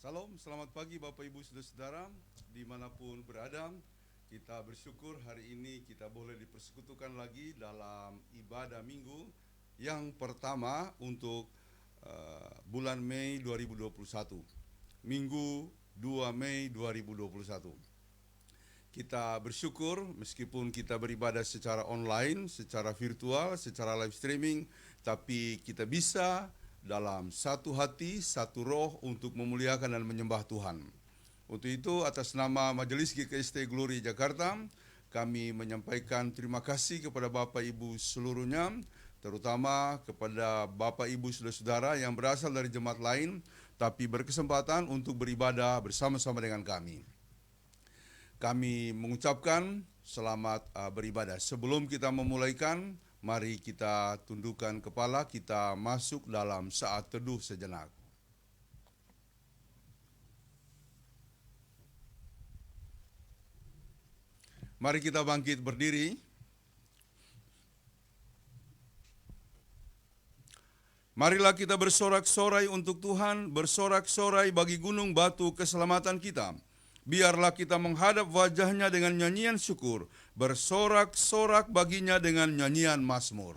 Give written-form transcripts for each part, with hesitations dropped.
Salam, selamat pagi Bapak Ibu Saudara-saudara dimanapun berada. Kita bersyukur hari ini kita boleh dipersekutukan lagi dalam ibadah minggu yang pertama untuk bulan Mei 2021. Minggu 2 Mei 2021. Kita bersyukur meskipun kita beribadah secara online, secara virtual, secara live streaming, tapi kita bisa dalam satu hati, satu roh untuk memuliakan dan menyembah Tuhan. Untuk itu atas nama Majelis GKST Glory Jakarta, kami menyampaikan terima kasih kepada Bapak Ibu seluruhnya, terutama kepada Bapak Ibu saudara-saudara yang berasal dari jemaat lain, tapi berkesempatan untuk beribadah bersama-sama dengan kami. Kami mengucapkan selamat beribadah. Sebelum kita memulaikan, mari kita tundukkan kepala, kita masuk dalam saat teduh sejenak. Mari kita bangkit berdiri. Marilah kita bersorak-sorai untuk Tuhan, bersorak-sorai bagi gunung batu keselamatan kita. Biarlah kita menghadap wajahnya dengan nyanyian syukur, bersorak-sorak baginya dengan nyanyian mazmur.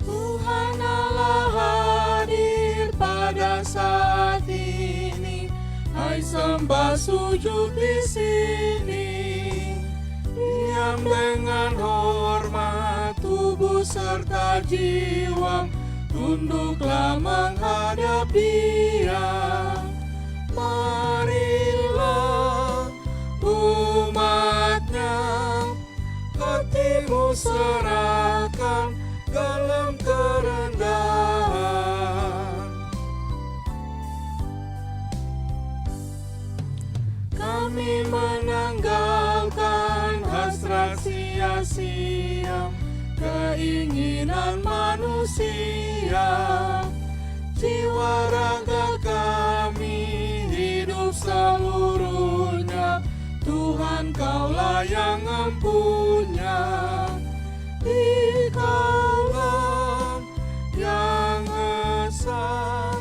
Tuhan Allah hadir pada saat ini. Hai sembah sujud di sini, diam dengan hormat tubuh serta jiwa, tunduklah menghadap Dia. Marilah umatnya, hatimu serahkan dalam kerendahan. Kami menanggalkan hasrat sia-sia, keinginan manusia. Jiwa raga kami hidup seluruhnya, Tuhan Kaulah yang empunya. Dikaulah yang esa,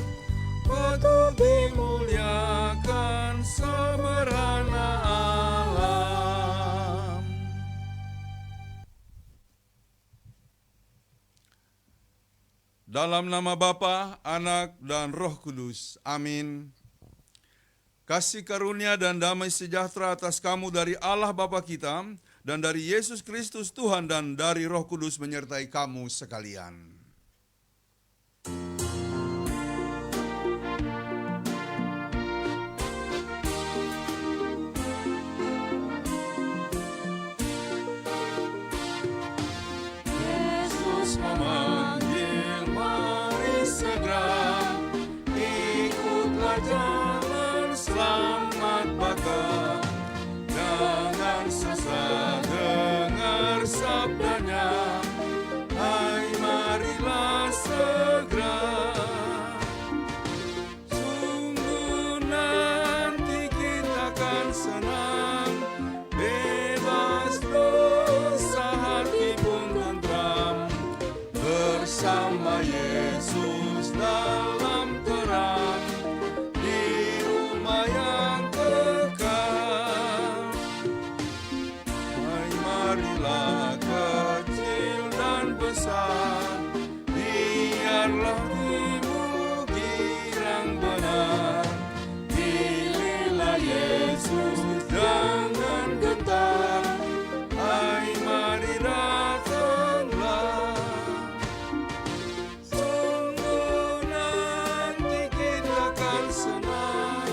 patut dimuliakan semerana alam. Dalam nama Bapa, Anak, dan Roh Kudus. Amin. Kasih karunia dan damai sejahtera atas kamu dari Allah Bapa kita, dan dari Yesus Kristus Tuhan, dan dari Roh Kudus menyertai kamu sekalian. Yesus memanggil, mari segera ikutlah jalan selamat baka. Jangan sesat dengar sabdanya, hai marilah segera. Sungguh nanti kita akan senang, bebas dosa hati pun tentram, bersama Yesus dalam terang, di rumah yang kekal. Hai marilah kecil dan besar, biarlah girang benar. Pilihlah Yesus, jangan gentar. Hai mari datanglah. Sungguh nanti kita akan senang,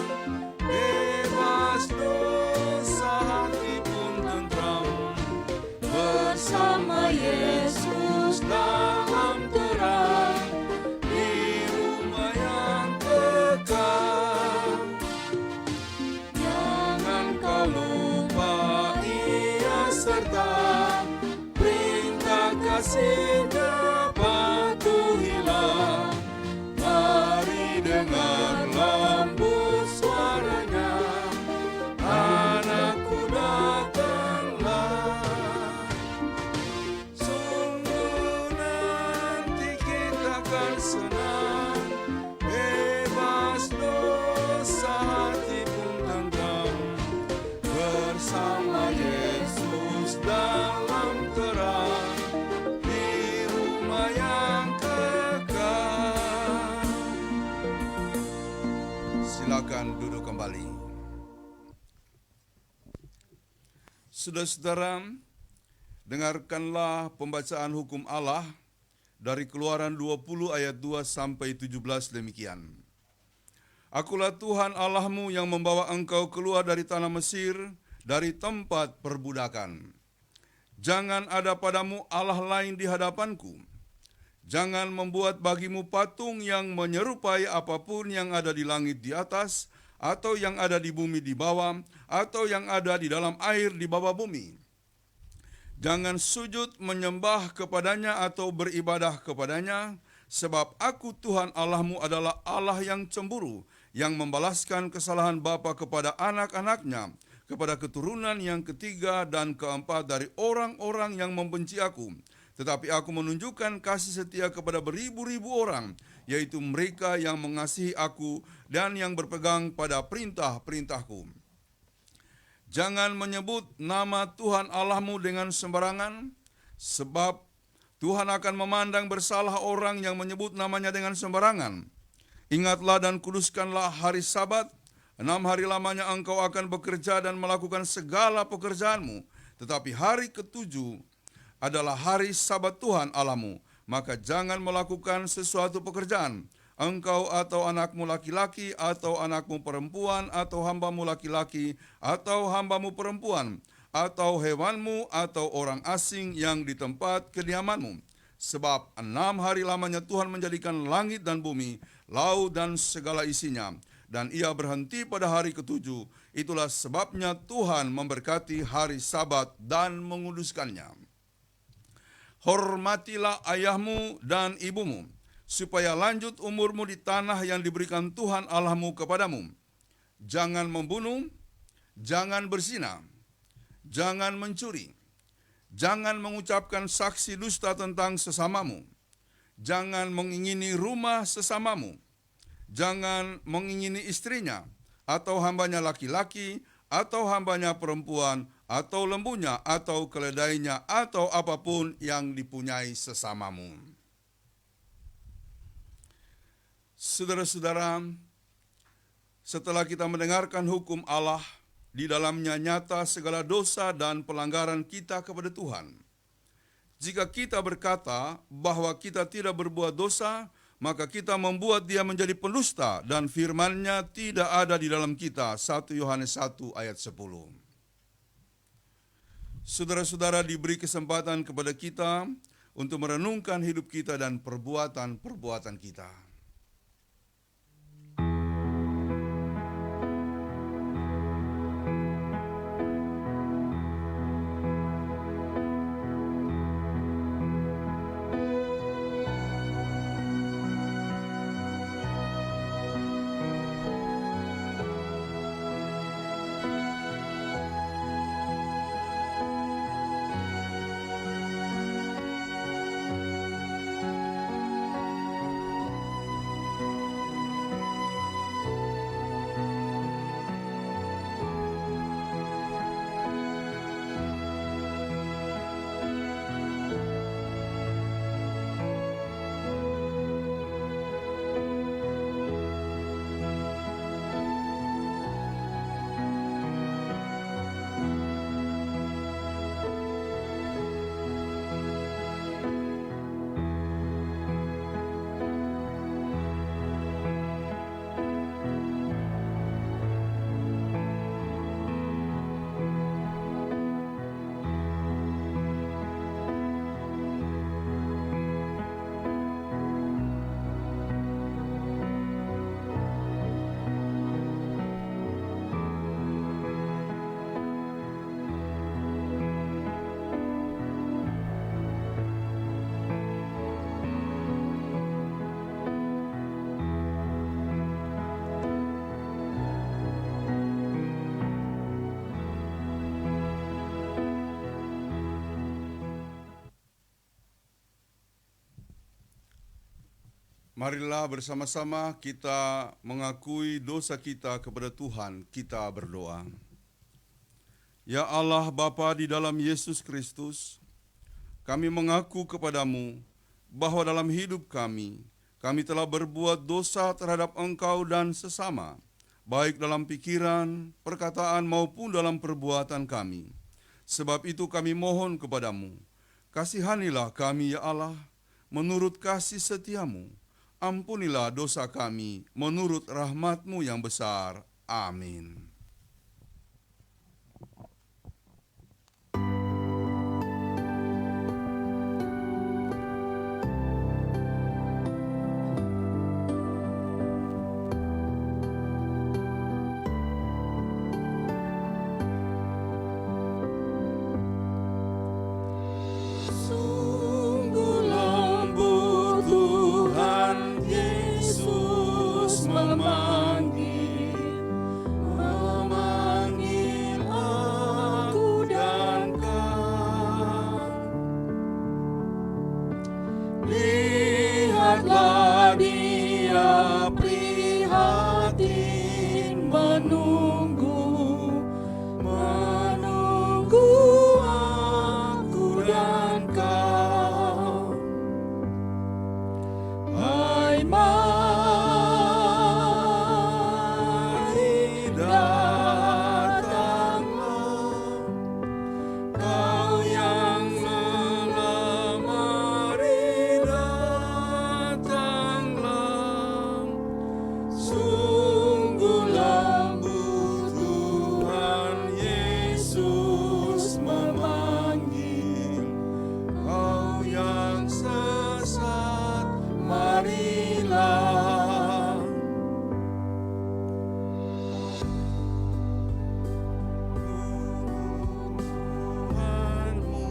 bebas dosa hati pun tentram, bersama Yesus dalam terang, di rumah yang kekal. Jangan kau lupa Ia serta perintah kasih-Nya patuhilah. Mari dengarlah senang, bebas dosa hati pun tenang, bersama Yesus dalam terang, di rumah yang kekal. Silakan duduk kembali. Saudara-saudara, dengarkanlah pembacaan hukum Allah dari Keluaran 20 ayat 2 sampai 17 demikian. Akulah Tuhan Allahmu yang membawa engkau keluar dari tanah Mesir, dari tempat perbudakan. Jangan ada padamu Allah lain di hadapanku. Jangan membuat bagimu patung yang menyerupai apapun yang ada di langit di atas, atau yang ada di bumi di bawah, atau yang ada di dalam air di bawah bumi. Jangan sujud menyembah kepadanya atau beribadah kepadanya, sebab aku Tuhan Allahmu adalah Allah yang cemburu, yang membalaskan kesalahan bapa kepada anak-anaknya, kepada keturunan yang ketiga dan keempat dari orang-orang yang membenci aku. Tetapi aku menunjukkan kasih setia kepada beribu-ribu orang, yaitu mereka yang mengasihi aku dan yang berpegang pada perintah-perintahku. Jangan menyebut nama Tuhan Allahmu dengan sembarangan, sebab Tuhan akan memandang bersalah orang yang menyebut namanya dengan sembarangan. Ingatlah dan kuduskanlah hari Sabat. 6 hari lamanya engkau akan bekerja dan melakukan segala pekerjaanmu. Tetapi hari ketujuh adalah hari Sabat Tuhan Allahmu. Maka jangan melakukan sesuatu pekerjaan, engkau atau anakmu laki-laki, atau anakmu perempuan, atau hambamu laki-laki, atau hambamu perempuan, atau hewanmu, atau orang asing yang di tempat kediamanmu. Sebab 6 hari lamanya Tuhan menjadikan langit dan bumi, laut dan segala isinya, dan ia berhenti pada hari ketujuh. Itulah sebabnya Tuhan memberkati hari Sabat dan menguduskannya. Hormatilah ayahmu dan ibumu, supaya lanjut umurmu di tanah yang diberikan Tuhan Allahmu kepadamu. Jangan membunuh, jangan berzina, jangan mencuri, jangan mengucapkan saksi dusta tentang sesamamu, jangan mengingini rumah sesamamu, jangan mengingini istrinya, atau hambanya laki-laki, atau hambanya perempuan, atau lembunya, atau keledainya, atau apapun yang dipunyai sesamamu. Saudara-saudara, setelah kita mendengarkan hukum Allah, di dalamnya nyata segala dosa dan pelanggaran kita kepada Tuhan. Jika kita berkata bahwa kita tidak berbuat dosa, maka kita membuat dia menjadi pendusta dan firman-Nya tidak ada di dalam kita. 1 Yohanes 1 ayat 10. Saudara-saudara, diberi kesempatan kepada kita untuk merenungkan hidup kita dan perbuatan-perbuatan kita. Marilah bersama-sama kita mengakui dosa kita kepada Tuhan, kita berdoa. Ya Allah Bapa di dalam Yesus Kristus, kami mengaku kepadamu bahwa dalam hidup kami telah berbuat dosa terhadap Engkau dan sesama, baik dalam pikiran, perkataan maupun dalam perbuatan kami. Sebab itu kami mohon kepadamu, kasihanilah kami ya Allah, menurut kasih setiamu. Ampunilah dosa kami menurut rahmat-Mu yang besar. Amin. Lihatlah Dia prihatin menunggu aku dan kau. Hai mari datanglah, kau yang lelah, mari datanglah. Sungguh lembut Tuhan Yesus memanggil, kau yang sesat, marilah. Tuhanmu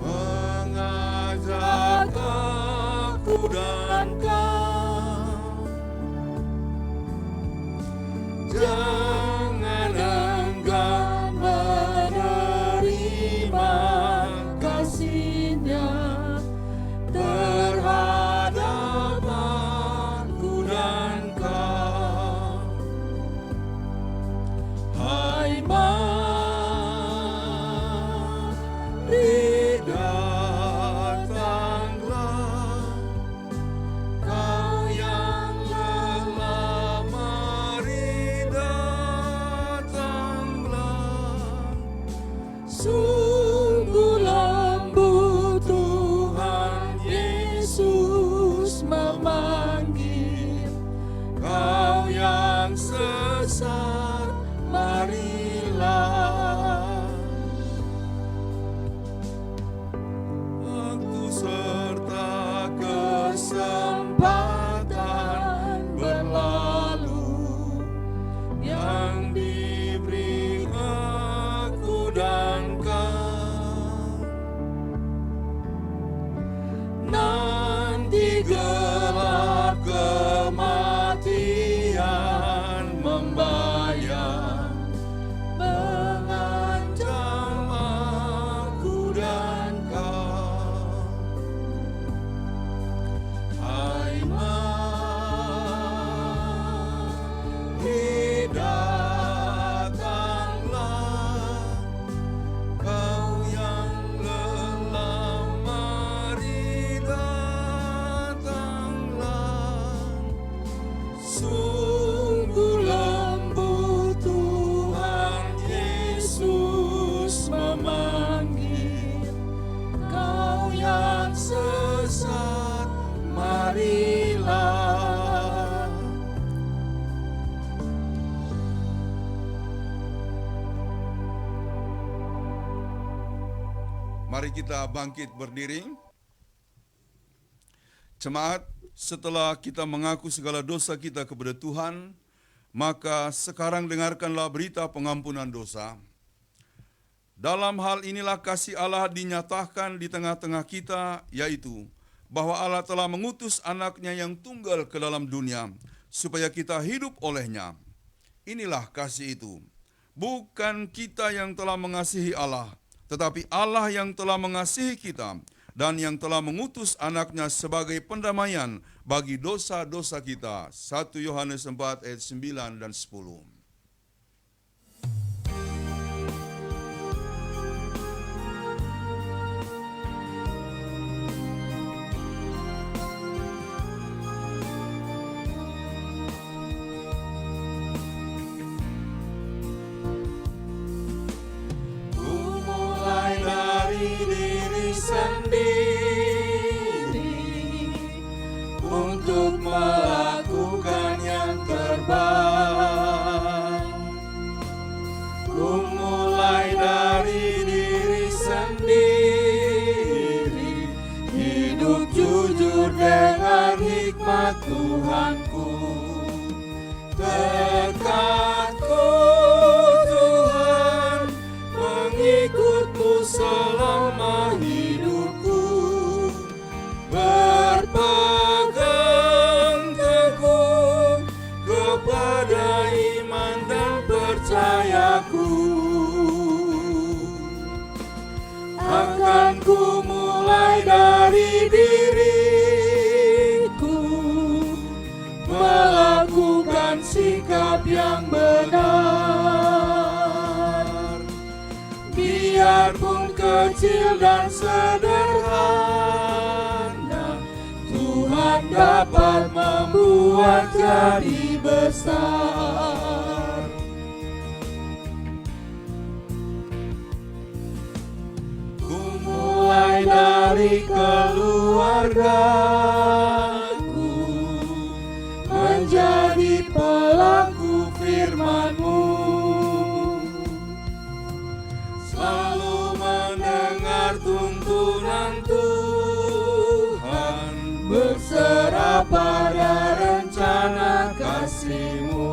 mengajak aku dan kau. Jangan enggan menerima kasih-Nya terhadap aku dan kau. Hai mari datanglah, kau yang lelah, mari datanglah. Sungguh lembut Tuhan Yesus memanggil, kau yang sesat, marilah. Waktu serta kesempatan berlalu yang diberi aku dan kau. Nanti gelap kematian membayang, mengancam aku dan kau. Hai mari datanglah, kau yang lelah, mari datanglah. Sungguh lembut Tuhan Yesus memanggil, kau yang sesat, marilah. Mari kita bangkit berdiri. Jemaat, setelah kita mengaku segala dosa kita kepada Tuhan, maka sekarang dengarkanlah berita pengampunan dosa. Dalam hal inilah kasih Allah dinyatakan di tengah-tengah kita, yaitu bahwa Allah telah mengutus anaknya yang tunggal ke dalam dunia, supaya kita hidup olehnya. Inilah kasih itu. Bukan kita yang telah mengasihi Allah, tetapi Allah yang telah mengasihi kita, dan yang telah mengutus anaknya sebagai pendamaian bagi dosa-dosa kita. 1 Yohanes 4 ayat 9 dan 10. Sendiri untuk melakukan yang terbaik. Ku mulai dari diri sendiri, hidup jujur dengan hikmat Tuhanku. Tekadku Tuhan, mengikutmu selama hidupku, berpegang teguh kepada iman dan percayaku. Akan ku mulai dari diriku, melakukan sikap yang benar. Biarpun kecil dan sederhana, Tuhan dapat membuat jadi besar. Ku mulai dari keluargaku, menjadi pelaku firman-Mu. Selalu mendengar tuntunan Tuhan, berserah pada rencana kasih-Mu.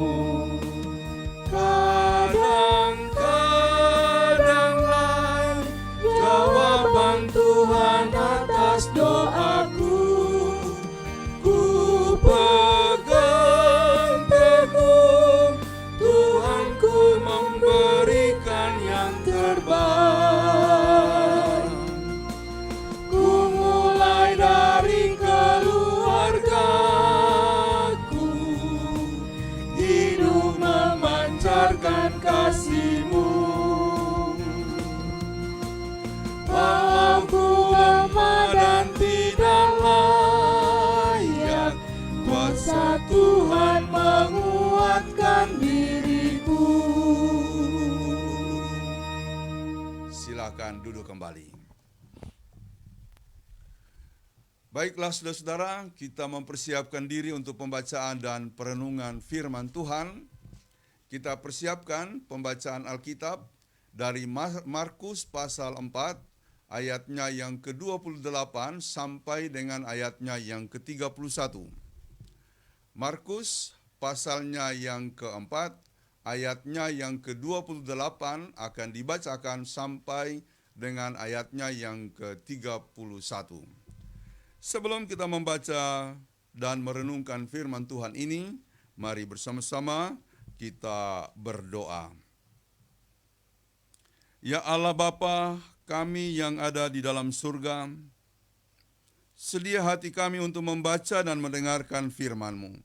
Kadang-kadanglah jawaban Tuhan atas doaku. Ku pegang teguh, Tuhanku memberikan yang terbaik. Ku mulai dari keluargaku, hidup memancarkan kasih-Mu. Walau ku lemah dan tidak layak, kuasa Tuhan menguatkan diriku. Silakan duduk kembali. Baiklah saudara-saudara, kita mempersiapkan diri untuk pembacaan dan perenungan firman Tuhan. Kita persiapkan pembacaan Alkitab dari Markus pasal 4, ayatnya yang ke-28 sampai dengan ayatnya yang ke-31. Markus pasalnya yang keempat, ayatnya yang ke-28 akan dibacakan sampai dengan ayatnya yang ke-31. Sebelum kita membaca dan merenungkan firman Tuhan ini, mari bersama-sama kita berdoa. Ya Allah Bapa kami yang ada di dalam surga, sedia hati kami untuk membaca dan mendengarkan firman-Mu.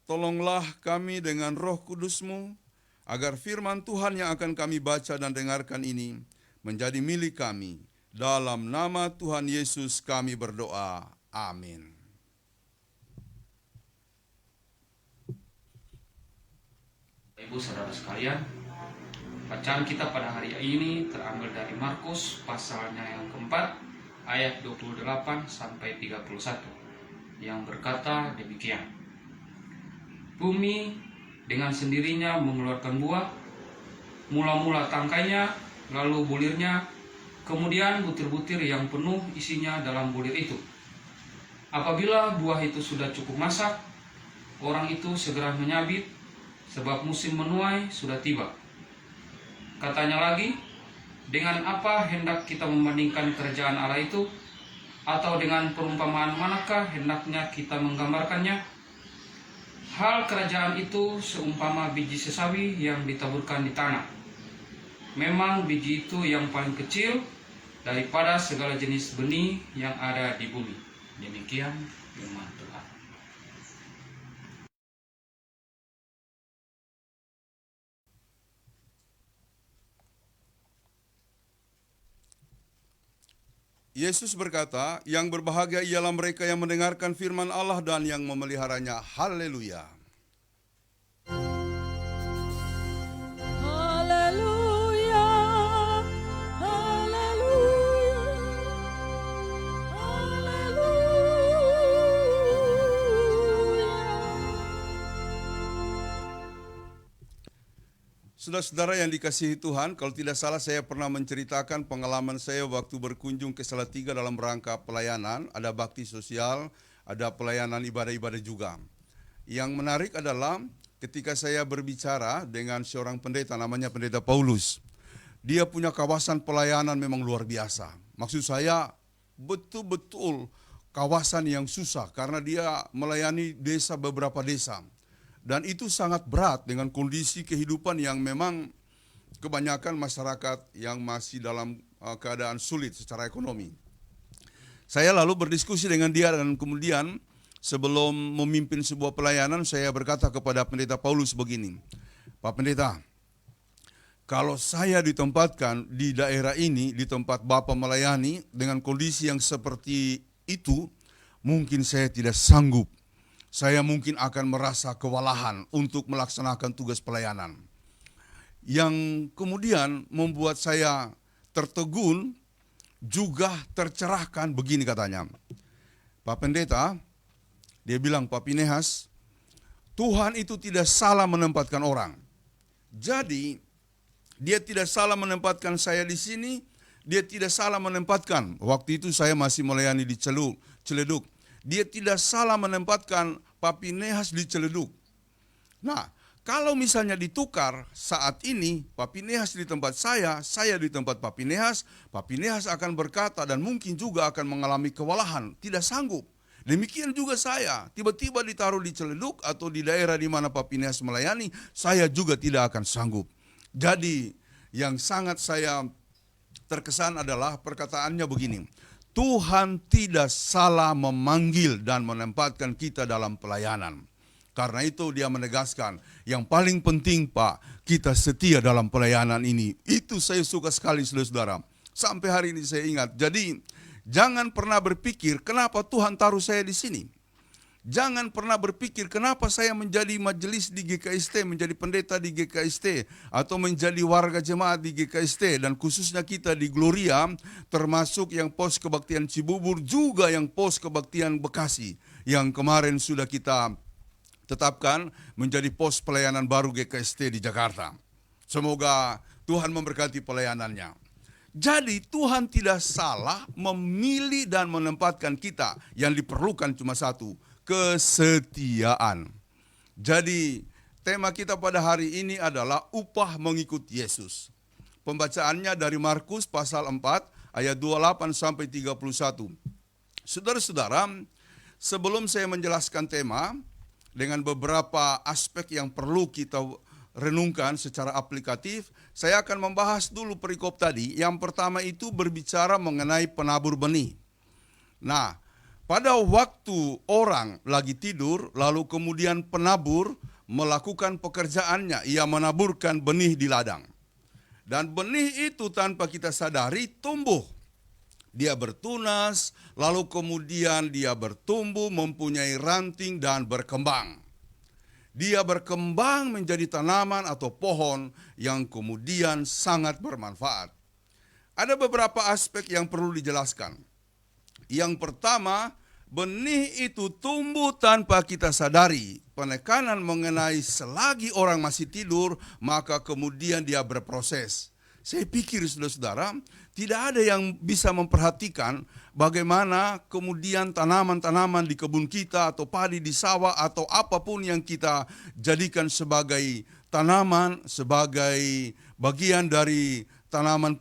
Tolonglah kami dengan Roh Kudus-Mu, agar firman Tuhan yang akan kami baca dan dengarkan ini menjadi milik kami. Dalam nama Tuhan Yesus kami berdoa. Amin. Ibu saudara sekalian, bacaan kita pada hari ini terambil dari Markus pasalnya yang keempat, ayat 28 sampai 31, yang berkata demikian. Bumi dengan sendirinya mengeluarkan buah, mula-mula tangkainya, lalu bulirnya, kemudian butir-butir yang penuh isinya dalam bulir itu. Apabila buah itu sudah cukup masak, orang itu segera menyabit, sebab musim menuai sudah tiba. Katanya lagi, dengan apa hendak kita membandingkan kerajaan Allah itu? Atau dengan perumpamaan manakah hendaknya kita menggambarkannya? Hal kerajaan itu seumpama biji sesawi yang ditaburkan di tanah. Memang biji itu yang paling kecil, daripada segala jenis benih yang ada di bumi. Demikian firman Tuhan. Yesus berkata, yang berbahagia ialah mereka yang mendengarkan firman Allah dan yang memeliharanya. Haleluya. Haleluya, haleluya, haleluya. Saudara-saudara yang dikasihi Tuhan, kalau tidak salah saya pernah menceritakan pengalaman saya waktu berkunjung ke Salatiga dalam rangka pelayanan, ada bakti sosial, ada pelayanan ibadah-ibadah juga. Yang menarik adalah ketika saya berbicara dengan seorang pendeta, namanya Pendeta Paulus. Dia punya kawasan pelayanan memang luar biasa. Maksud saya betul-betul kawasan yang susah karena dia melayani desa, beberapa desa. Dan itu sangat berat dengan kondisi kehidupan yang memang kebanyakan masyarakat yang masih dalam keadaan sulit secara ekonomi. Saya lalu berdiskusi dengan dia dan kemudian sebelum memimpin sebuah pelayanan saya berkata kepada Pendeta Paulus begini, Pak Pendeta, kalau saya ditempatkan di daerah ini, di tempat Bapak melayani dengan kondisi yang seperti itu, mungkin saya tidak sanggup. Saya mungkin akan merasa kewalahan untuk melaksanakan tugas pelayanan. Yang kemudian membuat saya tertegun, juga tercerahkan begini katanya. Pak Pendeta, dia bilang, Pak Pinehas, Tuhan itu tidak salah menempatkan orang. Jadi, dia tidak salah menempatkan saya di sini, dia tidak salah menempatkan. Waktu itu saya masih melayani di Ciledug. Dia tidak salah menempatkan Pak Pinehas di Ciledug. Nah, kalau misalnya ditukar saat ini, Pak Pinehas di tempat saya di tempat Pak Pinehas akan berkata dan mungkin juga akan mengalami kewalahan, tidak sanggup. Demikian juga saya, tiba-tiba ditaruh di Ciledug atau di daerah di mana Pak Pinehas melayani, saya juga tidak akan sanggup. Jadi, yang sangat saya terkesan adalah perkataannya begini, Tuhan tidak salah memanggil dan menempatkan kita dalam pelayanan. Karena itu dia menegaskan, yang paling penting Pak, kita setia dalam pelayanan ini. Itu saya suka sekali saudara-saudara. Sampai hari ini saya ingat. Jadi jangan pernah berpikir kenapa Tuhan taruh saya di sini. Jangan pernah berpikir kenapa saya menjadi majelis di GKST, menjadi pendeta di GKST, atau menjadi warga jemaat di GKST, dan khususnya kita di Gloria, termasuk yang pos kebaktian Cibubur, juga yang pos kebaktian Bekasi, yang kemarin sudah kita tetapkan menjadi pos pelayanan baru GKST di Jakarta. Semoga Tuhan memberkati pelayanannya. Jadi Tuhan tidak salah memilih dan menempatkan kita, yang diperlukan cuma satu, kesetiaan. Jadi tema kita pada hari ini adalah upah mengikut Yesus. Pembacaannya dari Markus pasal 4 ayat 28 sampai 31. Saudara-saudara, sebelum saya menjelaskan tema dengan beberapa aspek yang perlu kita renungkan secara aplikatif, saya akan membahas dulu perikop tadi. Yang pertama itu berbicara mengenai penabur benih. Nah, pada waktu orang lagi tidur, lalu kemudian penabur melakukan pekerjaannya, ia menaburkan benih di ladang. Dan benih itu tanpa kita sadari tumbuh. Dia bertunas, lalu kemudian dia bertumbuh, mempunyai ranting dan berkembang. Dia berkembang menjadi tanaman atau pohon yang kemudian sangat bermanfaat. Ada beberapa aspek yang perlu dijelaskan. Yang pertama, benih itu tumbuh tanpa kita sadari. Penekanan mengenai selagi orang masih tidur, maka kemudian dia berproses. Saya pikir saudara-saudara, tidak ada yang bisa memperhatikan bagaimana kemudian tanaman-tanaman di kebun kita atau padi di sawah atau apapun yang kita jadikan sebagai tanaman, sebagai bagian dari tanaman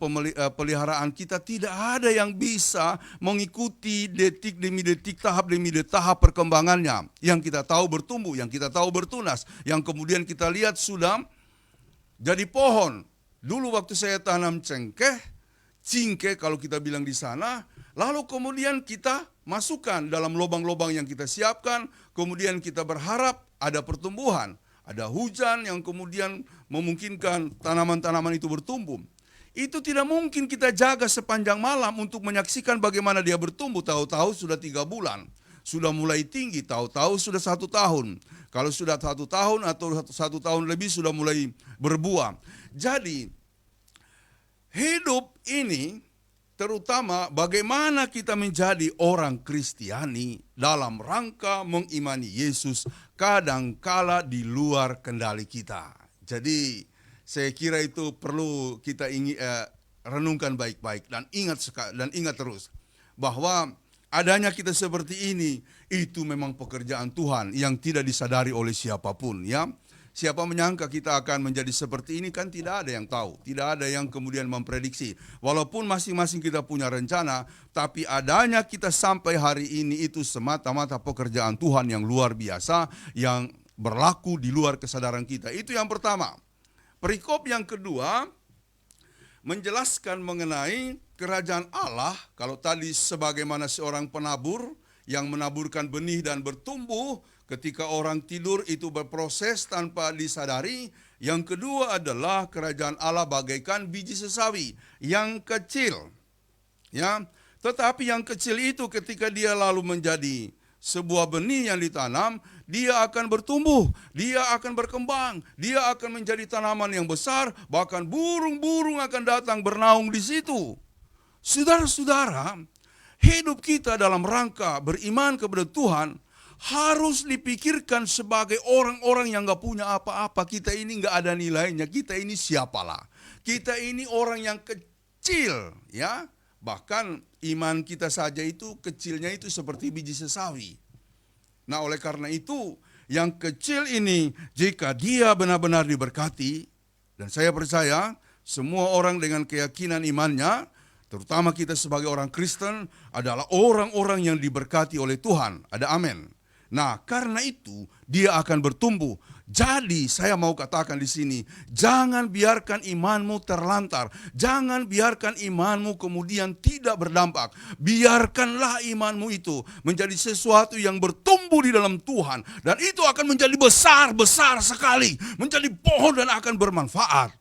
peliharaan kita, tidak ada yang bisa mengikuti detik demi detik, tahap demi tahap perkembangannya. Yang kita tahu bertumbuh, yang kita tahu bertunas, yang kemudian kita lihat sudah jadi pohon. Dulu waktu saya tanam cengkeh cingke kalau kita bilang di sana, lalu kemudian kita masukkan dalam lubang-lubang yang kita siapkan, kemudian kita berharap ada pertumbuhan, ada hujan yang kemudian memungkinkan tanaman-tanaman itu bertumbuh. Itu tidak mungkin kita jaga sepanjang malam untuk menyaksikan bagaimana dia bertumbuh. Tahu-tahu sudah 3 bulan, sudah mulai tinggi, tahu-tahu sudah 1 tahun. Kalau sudah 1 tahun atau 1 tahun lebih sudah mulai berbuah. Jadi hidup ini terutama bagaimana kita menjadi orang Kristiani dalam rangka mengimani Yesus kadangkala di luar kendali kita. Jadi saya kira itu perlu kita renungkan baik-baik dan ingat terus bahwa adanya kita seperti ini itu memang pekerjaan Tuhan yang tidak disadari oleh siapapun, ya. Siapa menyangka kita akan menjadi seperti ini, kan tidak ada yang tahu, tidak ada yang kemudian memprediksi. Walaupun masing-masing kita punya rencana, tapi adanya kita sampai hari ini itu semata-mata pekerjaan Tuhan yang luar biasa yang berlaku di luar kesadaran kita. Itu yang pertama. Perikop yang kedua menjelaskan mengenai kerajaan Allah. Kalau tadi sebagaimana seorang penabur yang menaburkan benih dan bertumbuh, ketika orang tidur itu berproses tanpa disadari. Yang kedua adalah kerajaan Allah bagaikan biji sesawi yang kecil, ya. Tetapi yang kecil itu ketika dia lalu menjadi sebuah benih yang ditanam, dia akan bertumbuh, dia akan berkembang, dia akan menjadi tanaman yang besar, bahkan burung-burung akan datang bernaung di situ. Saudara-saudara, hidup kita dalam rangka beriman kepada Tuhan harus dipikirkan sebagai orang-orang yang gak punya apa-apa. Kita ini gak ada nilainya, kita ini siapalah. Kita ini orang yang kecil, ya. Bahkan iman kita saja itu kecilnya itu seperti biji sesawi. Nah, oleh karena itu yang kecil ini jika dia benar-benar diberkati, dan saya percaya semua orang dengan keyakinan imannya, terutama kita sebagai orang Kristen adalah orang-orang yang diberkati oleh Tuhan. Ada amin. Nah, karena itu dia akan bertumbuh. Jadi saya mau katakan di sini, jangan biarkan imanmu terlantar. Jangan biarkan imanmu kemudian tidak berdampak. Biarkanlah imanmu itu menjadi sesuatu yang bertumbuh di dalam Tuhan. Dan itu akan menjadi besar-besar sekali. Menjadi pohon dan akan bermanfaat.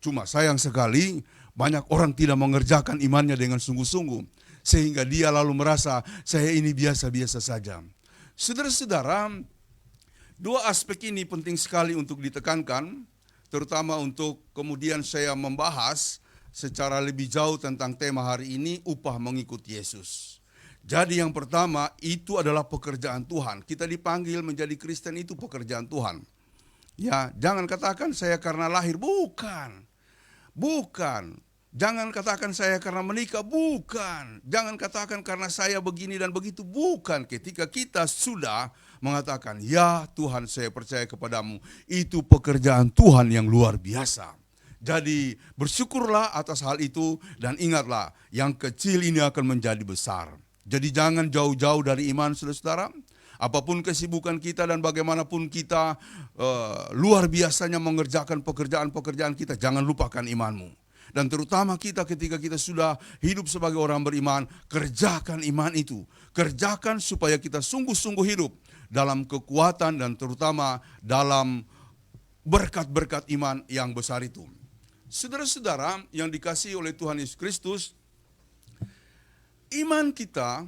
Cuma sayang sekali, banyak orang tidak mengerjakan imannya dengan sungguh-sungguh. Sehingga dia lalu merasa, saya ini biasa-biasa saja. Saudara-saudara, 2 aspek ini penting sekali untuk ditekankan, terutama untuk kemudian saya membahas secara lebih jauh tentang tema hari ini, upah mengikut Yesus. Jadi yang pertama, itu adalah pekerjaan Tuhan. Kita dipanggil menjadi Kristen itu pekerjaan Tuhan. Ya, jangan katakan saya karena lahir, bukan. Jangan katakan saya karena menikah, bukan. Jangan katakan karena saya begini dan begitu, bukan. Ketika kita sudah mengatakan, ya Tuhan saya percaya kepadamu, itu pekerjaan Tuhan yang luar biasa. Jadi bersyukurlah atas hal itu dan ingatlah, yang kecil ini akan menjadi besar. Jadi jangan jauh-jauh dari iman, saudara-saudara. Apapun kesibukan kita dan bagaimanapun kita luar biasanya mengerjakan pekerjaan-pekerjaan kita, jangan lupakan imanmu. Dan terutama kita ketika kita sudah hidup sebagai orang beriman, kerjakan iman itu. Kerjakan supaya kita sungguh-sungguh hidup dalam kekuatan dan terutama dalam berkat-berkat iman yang besar itu. Saudara-saudara yang dikasihi oleh Tuhan Yesus Kristus, iman kita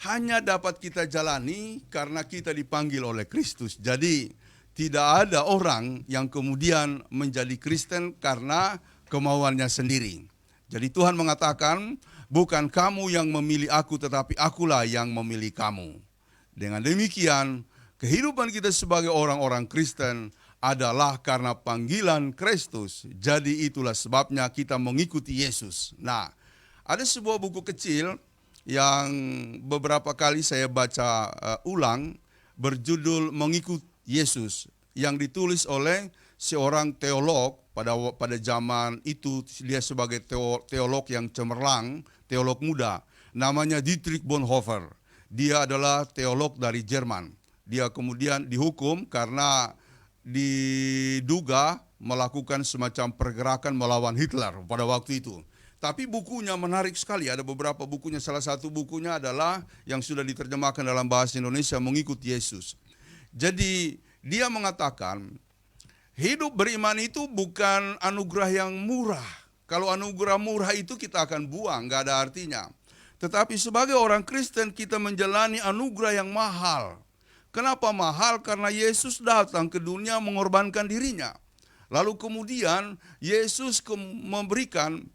hanya dapat kita jalani karena kita dipanggil oleh Kristus. Jadi tidak ada orang yang kemudian menjadi Kristen karena kemauannya sendiri. Jadi Tuhan mengatakan, bukan kamu yang memilih aku, tetapi akulah yang memilih kamu. Dengan demikian, kehidupan kita sebagai orang-orang Kristen adalah karena panggilan Kristus. Jadi itulah sebabnya kita mengikuti Yesus. Nah, ada sebuah buku kecil yang beberapa kali saya baca ulang, berjudul Mengikut Yesus, yang ditulis oleh seorang teolog. Pada zaman itu dia sebagai teolog yang cemerlang, teolog muda, namanya Dietrich Bonhoeffer. Dia adalah teolog dari Jerman. Dia kemudian dihukum karena diduga melakukan semacam pergerakan melawan Hitler pada waktu itu. Tapi bukunya menarik sekali, ada beberapa bukunya. Salah satu bukunya adalah yang sudah diterjemahkan dalam bahasa Indonesia, Mengikuti Yesus. Jadi dia mengatakan, hidup beriman itu bukan anugerah yang murah. Kalau anugerah murah itu kita akan buang, nggak ada artinya. Tetapi sebagai orang Kristen kita menjalani anugerah yang mahal. Kenapa mahal? Karena Yesus datang ke dunia mengorbankan dirinya. Lalu kemudian Yesus memberikan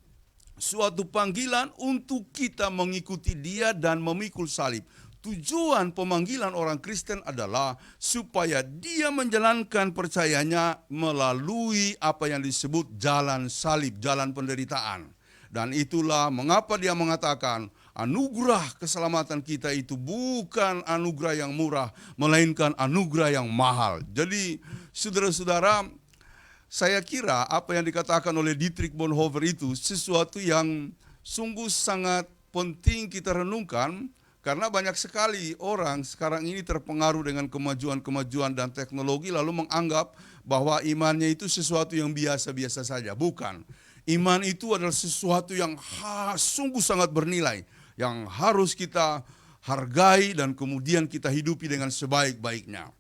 suatu panggilan untuk kita mengikuti Dia dan memikul salib. Tujuan pemanggilan orang Kristen adalah supaya dia menjalankan percayanya melalui apa yang disebut jalan salib, jalan penderitaan. Dan itulah mengapa dia mengatakan anugerah keselamatan kita itu bukan anugerah yang murah, melainkan anugerah yang mahal. Jadi saudara-saudara, saya kira apa yang dikatakan oleh Dietrich Bonhoeffer itu sesuatu yang sungguh sangat penting kita renungkan. Karena banyak sekali orang sekarang ini terpengaruh dengan kemajuan-kemajuan dan teknologi lalu menganggap bahwa imannya itu sesuatu yang biasa-biasa saja. Bukan. Iman itu adalah sesuatu yang sungguh sangat bernilai. Yang harus kita hargai dan kemudian kita hidupi dengan sebaik-baiknya.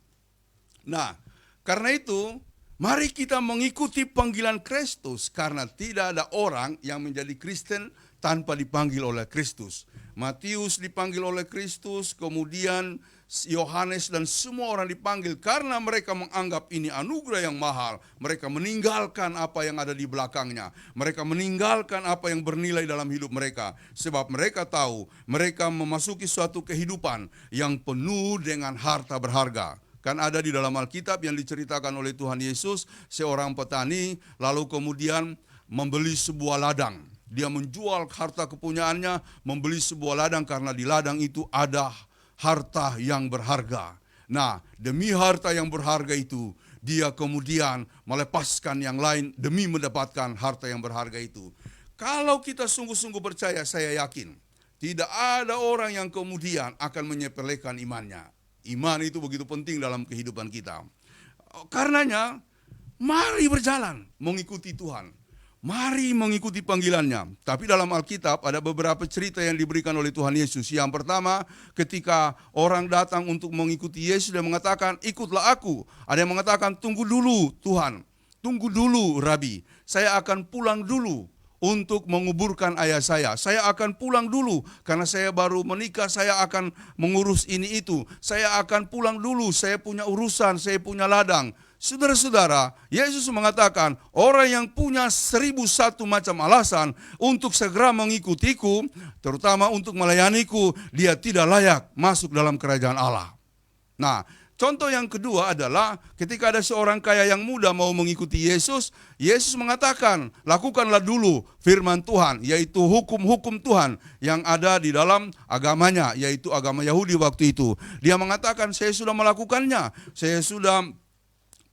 Nah, karena itu mari kita mengikuti panggilan Kristus. Karena tidak ada orang yang menjadi Kristen tanpa dipanggil oleh Kristus. Matius dipanggil oleh Kristus, kemudian Yohanes dan semua orang dipanggil karena mereka menganggap ini anugerah yang mahal. Mereka meninggalkan apa yang ada di belakangnya. Mereka meninggalkan apa yang bernilai dalam hidup mereka. Sebab mereka tahu mereka memasuki suatu kehidupan yang penuh dengan harta berharga. Kan ada di dalam Alkitab yang diceritakan oleh Tuhan Yesus, seorang petani lalu kemudian membeli sebuah ladang. Dia menjual harta kepunyaannya, membeli sebuah ladang karena di ladang itu ada harta yang berharga. Nah, demi harta yang berharga itu, dia kemudian melepaskan yang lain demi mendapatkan harta yang berharga itu. Kalau kita sungguh-sungguh percaya, saya yakin, tidak ada orang yang kemudian akan menyepelekan imannya. Iman itu begitu penting dalam kehidupan kita. Karenanya, mari berjalan mengikuti Tuhan. Mari mengikuti panggilannya. Tapi dalam Alkitab ada beberapa cerita yang diberikan oleh Tuhan Yesus. Yang pertama, ketika orang datang untuk mengikuti Yesus, dia mengatakan, ikutlah aku. Ada yang mengatakan, tunggu dulu Tuhan. Tunggu dulu Rabi. Saya akan pulang dulu untuk menguburkan ayah saya. Saya akan pulang dulu karena saya baru menikah, saya akan mengurus ini itu. Saya akan pulang dulu, saya punya urusan, saya punya ladang. Saudara-saudara, Yesus mengatakan, orang yang punya 1001 macam alasan untuk segera mengikutiku, terutama untuk melayaniku, dia tidak layak masuk dalam kerajaan Allah. Nah, contoh yang kedua adalah ketika ada seorang kaya yang muda mau mengikuti Yesus, Yesus mengatakan, lakukanlah dulu firman Tuhan, yaitu hukum-hukum Tuhan yang ada di dalam agamanya, yaitu agama Yahudi waktu itu. Dia mengatakan, saya sudah melakukannya, saya sudah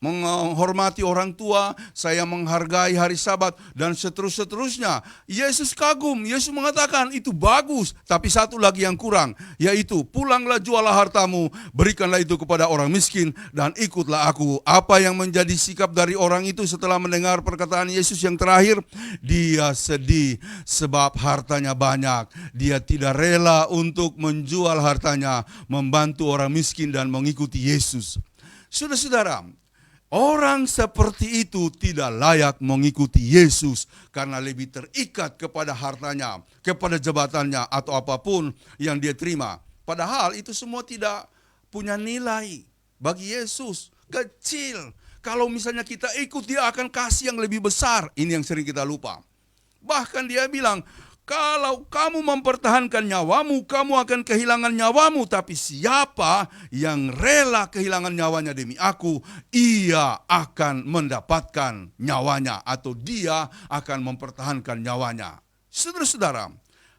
menghormati orang tua, saya menghargai hari Sabat, dan seterusnya. Yesus kagum, Yesus mengatakan itu bagus, tapi satu lagi yang kurang, yaitu pulanglah jualah hartamu, berikanlah itu kepada orang miskin, dan ikutlah aku. Apa yang menjadi sikap dari orang itu setelah mendengar perkataan Yesus yang terakhir? Dia sedih sebab hartanya banyak. Dia tidak rela untuk menjual hartanya, membantu orang miskin dan mengikuti Yesus. Saudara-saudara, orang seperti itu tidak layak mengikuti Yesus karena lebih terikat kepada hartanya, kepada jabatannya atau apapun yang dia terima. Padahal itu semua tidak punya nilai bagi Yesus, kecil. Kalau misalnya kita ikut, dia akan kasih yang lebih besar. Ini yang sering kita lupa. Bahkan dia bilang, kalau kamu mempertahankan nyawamu, kamu akan kehilangan nyawamu. Tapi siapa yang rela kehilangan nyawanya demi aku, ia akan mendapatkan nyawanya. Atau dia akan mempertahankan nyawanya. Saudara-saudara,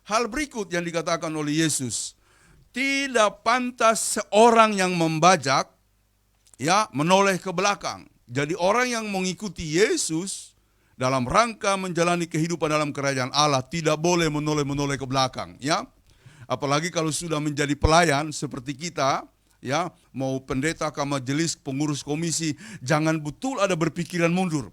hal berikut yang dikatakan oleh Yesus. Tidak pantas seorang yang membajak, menoleh ke belakang. Jadi orang yang mengikuti Yesus dalam rangka menjalani kehidupan dalam kerajaan Allah tidak boleh menoleh-menoleh ke belakang, Apalagi kalau sudah menjadi pelayan seperti kita, mau pendeta, majelis, pengurus komisi, jangan betul ada berpikiran mundur,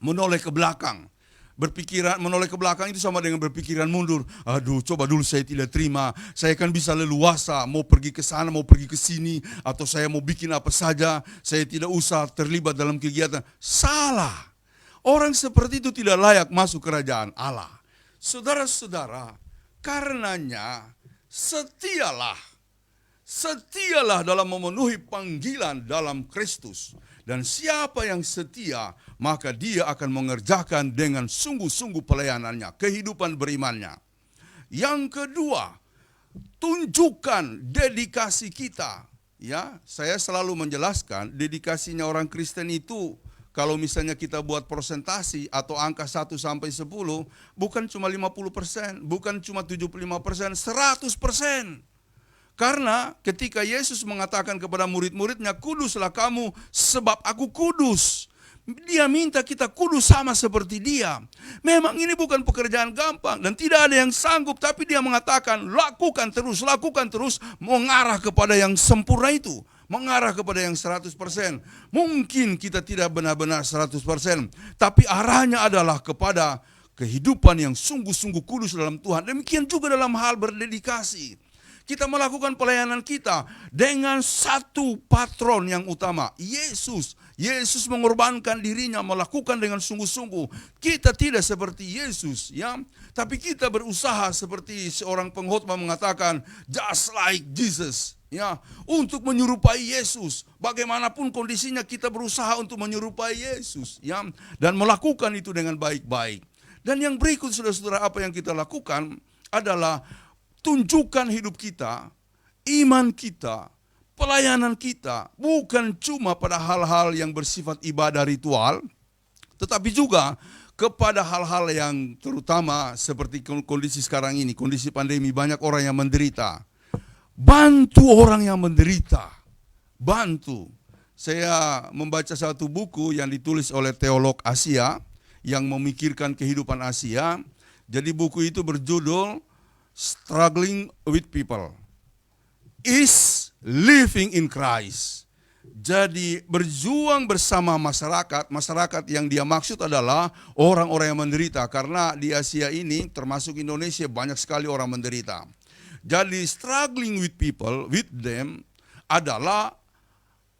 menoleh ke belakang. Berpikiran menoleh ke belakang itu sama dengan berpikiran mundur. Aduh, coba dulu saya tidak terima. Saya kan bisa leluasa, mau pergi ke sana, mau pergi ke sini, atau saya mau bikin apa saja. Saya tidak usah terlibat dalam kegiatan. Salah. Orang seperti itu tidak layak masuk kerajaan Allah. Saudara-saudara, karenanya setialah dalam memenuhi panggilan dalam Kristus. Dan siapa yang setia, maka dia akan mengerjakan dengan sungguh-sungguh pelayanannya, kehidupan berimannya. Yang kedua, tunjukkan dedikasi kita. Ya, saya selalu menjelaskan dedikasinya orang Kristen itu, kalau misalnya kita buat persentasi atau angka 1 sampai 10, bukan cuma 50%, bukan cuma 75%, 100%. Karena ketika Yesus mengatakan kepada murid-muridnya, kuduslah kamu sebab aku kudus. Dia minta kita kudus sama seperti dia. Memang ini bukan pekerjaan gampang dan tidak ada yang sanggup. Tapi dia mengatakan lakukan terus, mengarah kepada yang sempurna itu. Mengarah kepada yang 100%. Mungkin kita tidak benar-benar 100%. Tapi arahnya adalah kepada kehidupan yang sungguh-sungguh kudus dalam Tuhan. Demikian juga dalam hal berdedikasi. Kita melakukan pelayanan kita dengan satu patron yang utama, Yesus. Yesus mengorbankan dirinya, melakukan dengan sungguh-sungguh. Kita tidak seperti Yesus, ya, tapi kita berusaha seperti seorang pengkhotbah mengatakan, just like Jesus, ya, untuk menyerupai Yesus. Bagaimanapun kondisinya, kita berusaha untuk menyerupai Yesus, ya, dan melakukan itu dengan baik-baik. Dan yang berikut, saudara-saudara, apa yang kita lakukan adalah tunjukkan hidup kita, iman kita, pelayanan kita, bukan cuma pada hal-hal yang bersifat ibadah ritual, tetapi juga kepada hal-hal yang terutama seperti kondisi sekarang ini, kondisi pandemi, banyak orang yang menderita. Bantu orang yang menderita, bantu. Saya membaca satu buku yang ditulis oleh teolog Asia, yang memikirkan kehidupan Asia. Jadi buku itu berjudul Struggling with People is Living in Christ. Jadi berjuang bersama masyarakat. Masyarakat yang dia maksud adalah orang-orang yang menderita. Karena di Asia ini termasuk Indonesia banyak sekali orang menderita. Jadi struggling with people, with them adalah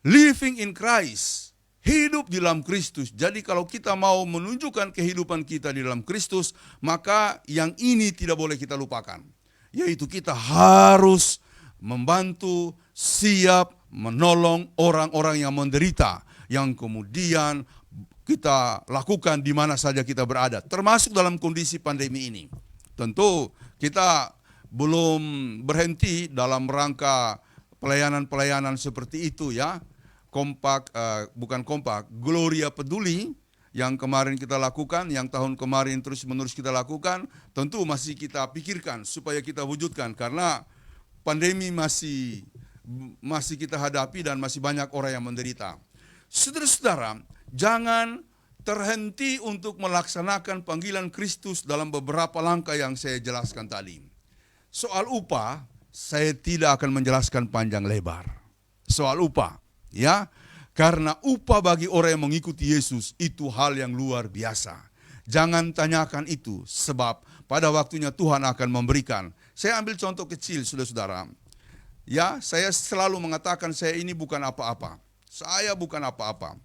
living in Christ. Hidup di dalam Kristus. Jadi kalau kita mau menunjukkan kehidupan kita di dalam Kristus, maka yang ini tidak boleh kita lupakan. Yaitu kita harus membantu, siap menolong orang-orang yang menderita. Yang kemudian kita lakukan di mana saja kita berada. Termasuk dalam kondisi pandemi ini. Tentu kita belum berhenti dalam rangka pelayanan-pelayanan seperti itu, ya. Gloria Peduli yang kemarin kita lakukan, yang tahun kemarin terus-menerus kita lakukan, tentu masih kita pikirkan supaya kita wujudkan karena pandemi masih kita hadapi dan masih banyak orang yang menderita. Saudara-saudara, jangan terhenti untuk melaksanakan panggilan Kristus dalam beberapa langkah yang saya jelaskan tadi. Soal upah, saya tidak akan menjelaskan panjang lebar. Soal upah. Ya, karena upah bagi orang yang mengikuti Yesus itu hal yang luar biasa. Jangan tanyakan itu, sebab pada waktunya Tuhan akan memberikan. Saya ambil contoh kecil, saudara-saudara. Ya, saya selalu mengatakan saya ini bukan apa-apa. Saya bukan apa-apa.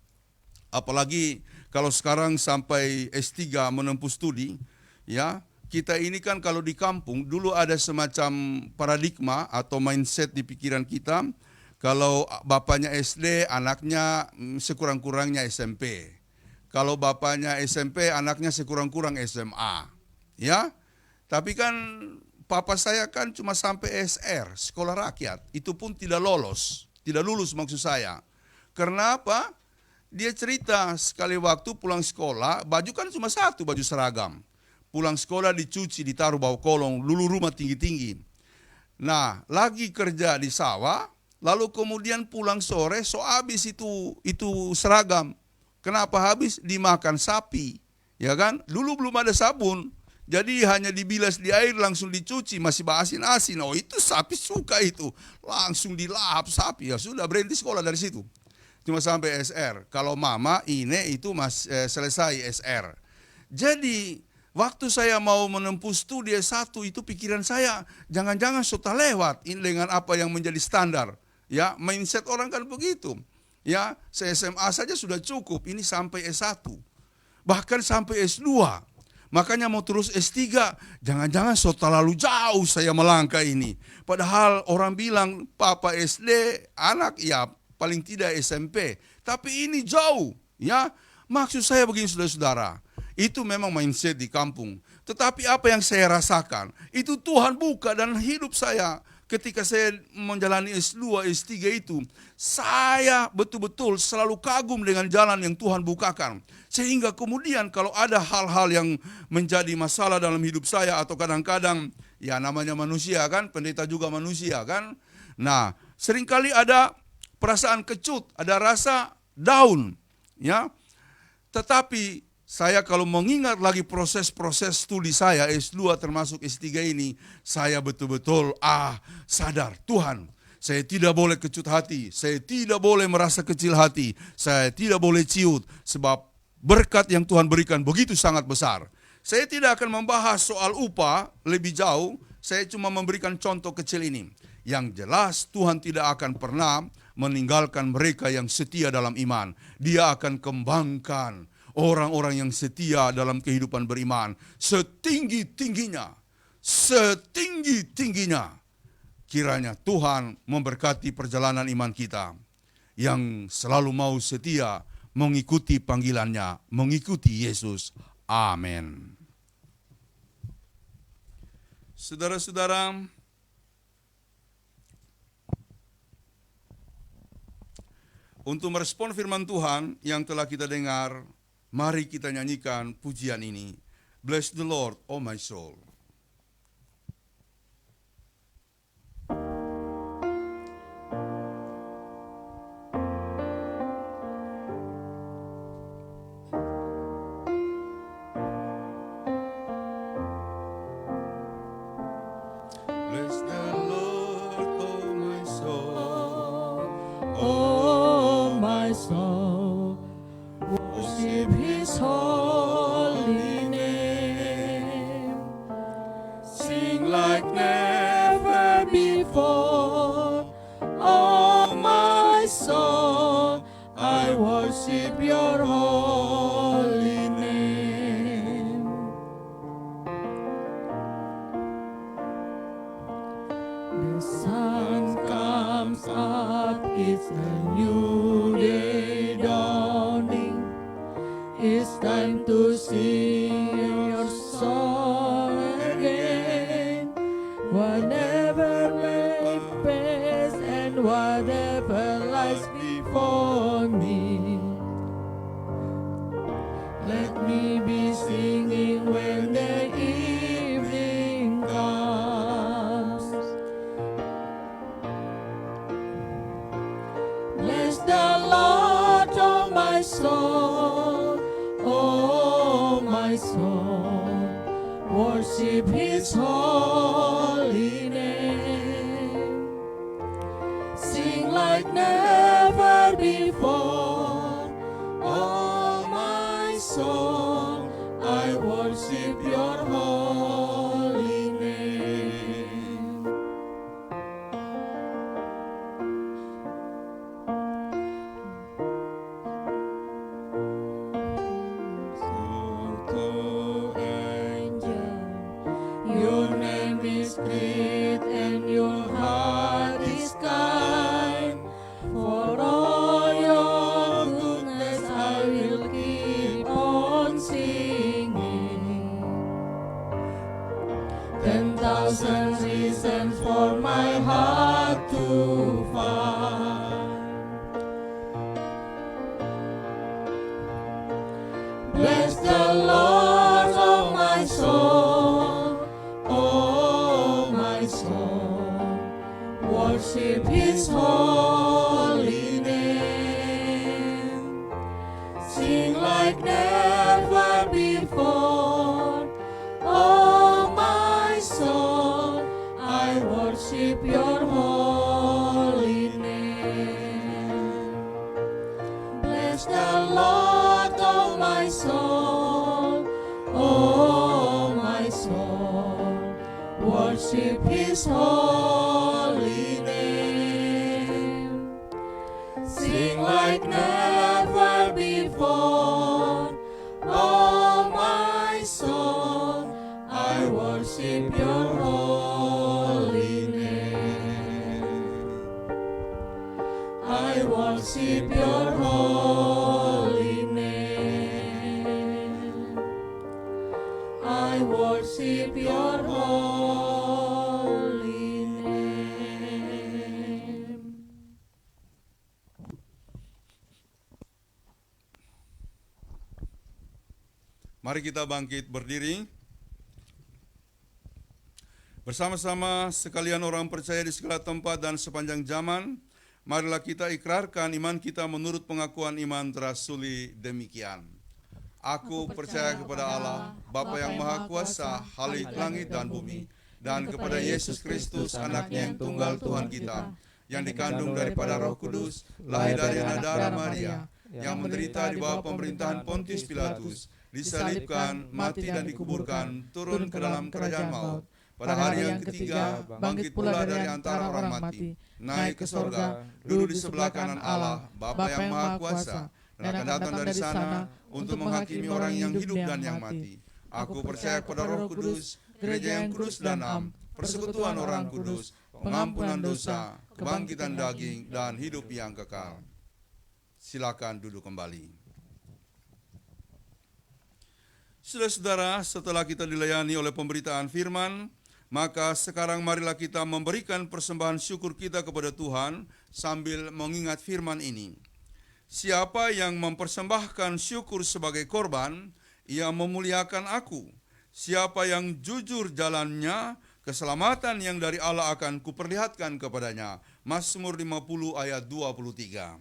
Apalagi kalau sekarang sampai S3 menempuh studi, ya, kita ini kan kalau di kampung dulu ada semacam paradigma atau mindset di pikiran kita. Kalau bapaknya SD, anaknya sekurang-kurangnya SMP. Kalau bapaknya SMP, anaknya sekurang-kurang SMA. Ya, tapi kan papa saya kan cuma sampai SR, sekolah rakyat. Itu pun tidak lulus maksud saya. Kenapa? Dia cerita sekali waktu pulang sekolah, baju kan cuma satu, baju seragam. Pulang sekolah dicuci, ditaruh bawah kolong, dulu rumah tinggi-tinggi. Nah, lagi kerja di sawah, lalu kemudian pulang sore, habis itu seragam. Kenapa habis? Dimakan sapi, ya kan? Dulu belum ada sabun, jadi hanya dibilas di air langsung dicuci, masih asin-asin. Oh itu sapi suka itu, langsung dilahap sapi. Ya sudah berhenti sekolah dari situ, cuma sampai SR. Kalau mama ini itu selesai SR. Jadi waktu saya mau menempuh studi S1 itu pikiran saya jangan-jangan sudah lewat dengan apa yang menjadi standar. Ya, mindset orang kan begitu. Ya, saya SMA saja sudah cukup, ini sampai S1. Bahkan sampai S2. Makanya mau terus S3, jangan-jangan sudah terlalu jauh saya melangkah ini. Padahal orang bilang papa SD, anak ya paling tidak SMP. Tapi ini jauh, ya. Maksud saya begini saudara-saudara. Itu memang mindset di kampung. Tetapi apa yang saya rasakan, itu Tuhan buka dan hidup saya. Ketika saya menjalani S2, S3 itu, saya betul-betul selalu kagum dengan jalan yang Tuhan bukakan. Sehingga kemudian kalau ada hal-hal yang menjadi masalah dalam hidup saya, atau kadang-kadang, ya namanya manusia kan, pendeta juga manusia kan. Nah, seringkali ada perasaan kecut, ada rasa down, ya. Tetapi saya kalau mengingat lagi proses-proses studi saya S2 termasuk S3 ini, saya betul-betul sadar, Tuhan, saya tidak boleh kecut hati, saya tidak boleh merasa kecil hati, saya tidak boleh ciut, sebab berkat yang Tuhan berikan begitu sangat besar. Saya tidak akan membahas soal upah lebih jauh, saya cuma memberikan contoh kecil ini. Yang jelas Tuhan tidak akan pernah meninggalkan mereka yang setia dalam iman. Dia akan kembangkan orang-orang yang setia dalam kehidupan beriman setinggi-tingginya. Setinggi-tingginya. Kiranya Tuhan memberkati perjalanan iman kita yang selalu mau setia mengikuti panggilannya, mengikuti Yesus. Amin. Saudara-saudara, untuk merespon firman Tuhan yang telah kita dengar, mari kita nyanyikan pujian ini. Bless the Lord, oh my soul. Bless the Lord, oh my soul. Oh, my soul, worship His holy name. Sing like never before. Oh, my soul, I worship Your holy name. The sun comes up, it's a new day dawning. It's time to sing your song again. Whatever may pass and whatever lies before me, let me be singing when the evening comes. Bless the Lord, oh my soul, oh my soul, worship His holy name. Sing like never before, oh my soul, I worship Your holy name. To angel, Your name is great and Your heart is kind. For all Your goodness I will keep on singing. 10,000 reasons for my heart to find. Bless the Lord, oh my soul, oh my soul, worship His holy name. Sing like never before, oh my soul, I worship Your holy name. Bless the Lord, oh my soul, worship His holy name. Sing like never before, oh my soul, I worship your holy name. I worship your holy name. I worship your holy name. Mari kita bangkit berdiri. Bersama-sama sekalian orang percaya di segala tempat dan sepanjang zaman, marilah kita ikrarkan iman kita menurut pengakuan iman terasuli demikian. Aku percaya kepada Allah, Bapa yang Maha Kuasa, Khalik langit dan bumi, dan kepada Yesus Kristus, anaknya yang tunggal Tuhan kita, yang dikandung daripada Roh Kudus, lahir dari anak darah Maria, yang menderita di bawah pemerintahan Pontius Pilatus, disalibkan, mati dan dikuburkan, turun ke dalam kerajaan maut. Pada hari yang ketiga, bangkit pula dari antara orang mati, naik ke sorga, duduk di sebelah kanan Allah, Bapa yang Maha Kuasa, dan akan datang dari sana untuk menghakimi orang yang hidup dan yang mati. Aku percaya kepada Roh Kudus, gereja yang kudus dan am, persekutuan orang kudus, pengampunan dosa, kebangkitan daging, dan hidup yang kekal. Silakan duduk kembali. Saudara-saudara, setelah kita dilayani oleh pemberitaan firman, maka sekarang marilah kita memberikan persembahan syukur kita kepada Tuhan sambil mengingat firman ini. Siapa yang mempersembahkan syukur sebagai korban, ia memuliakan aku. Siapa yang jujur jalannya, keselamatan yang dari Allah akan kuperlihatkan kepadanya. Mazmur 50 ayat 23.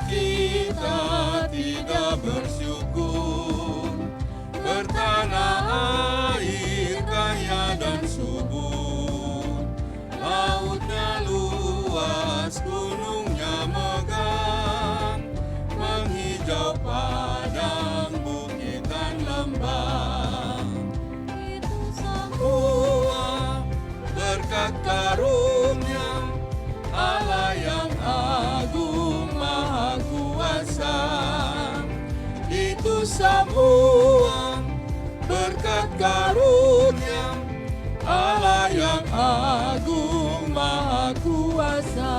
Kita tidak bersyukur, bertanah air kaya dan subur, lautnya luas, gunungnya megah, menghijau padang, bukit dan lembah. Itu semua berkat karunia Allah yang agung Maha Kuasa. Itu semua berkat karunia Allah yang agung Maha Kuasa.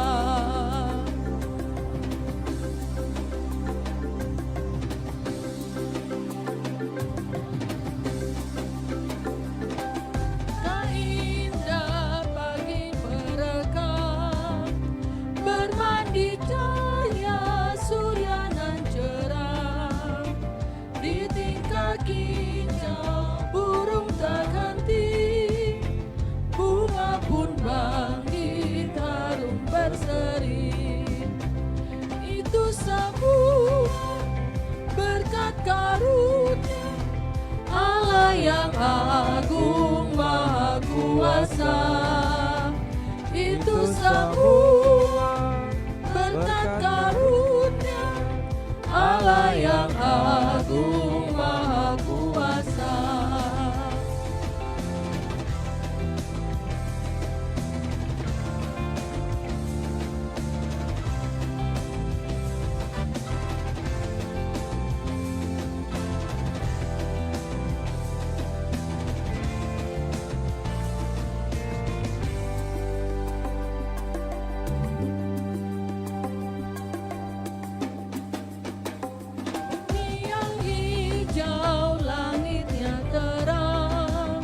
Indah pagi merekam, bermandi cahaya surya nan cerah, di tingkah kicau burung tak henti, bunga pun bangkit harum berseri. Itu semua berkat karunia Allah yang agung Maha Kuasa. Itu semua berkat karunia Allah yang agung Maha Kuasa. Yang hijau langitnya terang,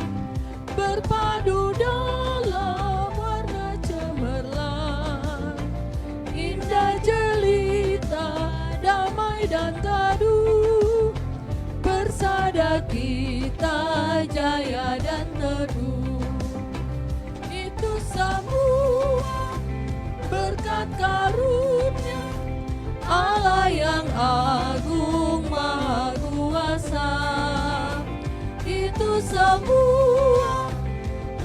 berpadu dalam warna cemerlang, indah jelita, damai dan teduh, bersada kita jaya dan teduh. Itu semua semua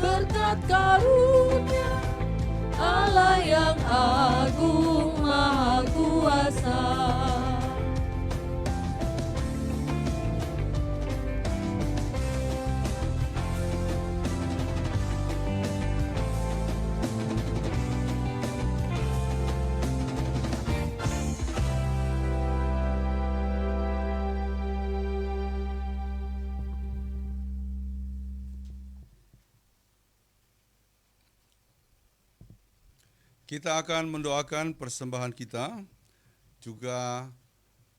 berkat karunia Allah yang agung maha kuasa. Kita akan mendoakan persembahan kita, juga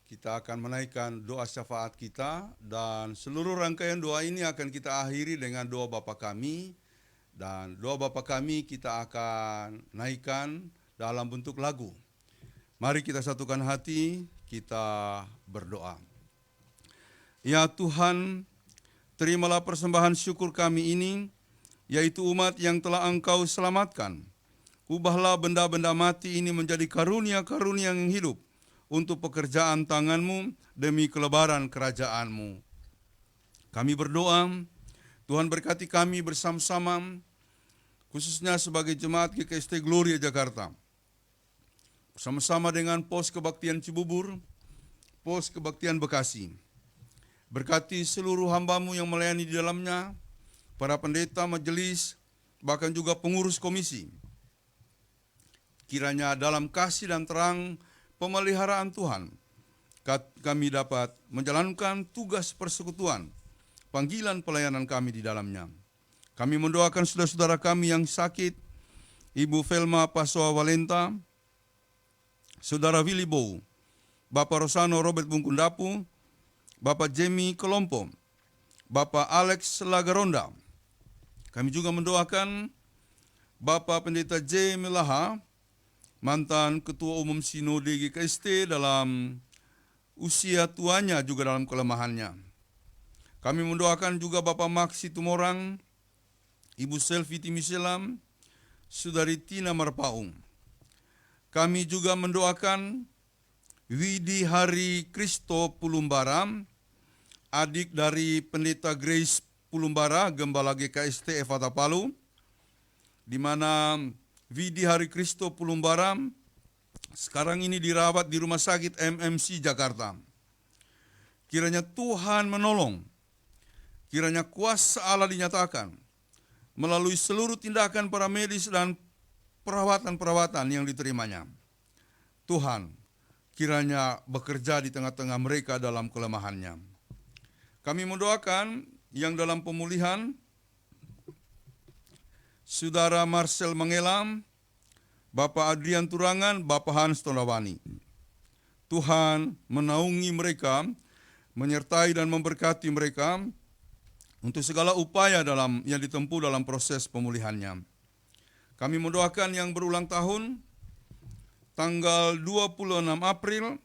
kita akan menaikkan doa syafaat kita, dan seluruh rangkaian doa ini akan kita akhiri dengan doa Bapa Kami, dan doa Bapa Kami kita akan naikkan dalam bentuk lagu. Mari kita satukan hati, kita berdoa. Ya Tuhan, terimalah persembahan syukur kami ini, yaitu umat yang telah Engkau selamatkan. Ubahlah benda-benda mati ini menjadi karunia-karunia yang hidup untuk pekerjaan tangan-Mu demi kelebaran kerajaan-Mu. Kami berdoa, Tuhan berkati kami bersama-sama, khususnya sebagai jemaat GKST Gloria Jakarta. Bersama-sama dengan Pos Kebaktian Cibubur, Pos Kebaktian Bekasi. Berkati seluruh hamba-Mu yang melayani di dalamnya, para pendeta, majelis, bahkan juga pengurus komisi. Kiranya dalam kasih dan terang pemeliharaan Tuhan, kami dapat menjalankan tugas persekutuan, panggilan pelayanan kami di dalamnya. Kami mendoakan saudara-saudara kami yang sakit, Ibu Velma Pasoa Walenta, Saudara Willy Bow, Bapak Rosano Robert Bungkundapu, Bapak Jemi Kolompo, Bapak Alex Lagaronda. Kami juga mendoakan Bapak Pendeta J. Milaha, mantan Ketua Umum Sinode GKST dalam usia tuanya juga dalam kelemahannya. Kami mendoakan juga Bapak Maksi Tumorang, Ibu Selvi Timiselam, Saudari Tina Marpaung. Kami juga mendoakan Widi Hari Kristo Pulumbara, adik dari Pendeta Grace Pulumbara, Gembala GKST Evata Palu, di mana Widi Hari Kristo Pulumbara sekarang ini dirawat di Rumah Sakit MMC Jakarta. Kiranya Tuhan menolong, kiranya kuasa Allah dinyatakan melalui seluruh tindakan para medis dan perawatan-perawatan yang diterimanya. Tuhan kiranya bekerja di tengah-tengah mereka dalam kelemahannya. Kami mendoakan yang dalam pemulihan, Saudara Marcel Mengelam, Bapak Adrian Turangan, Bapak Hans Tondawani. Tuhan menaungi mereka, menyertai dan memberkati mereka untuk segala upaya yang ditempuh dalam proses pemulihannya. Kami mendoakan yang berulang tahun, tanggal 26 April,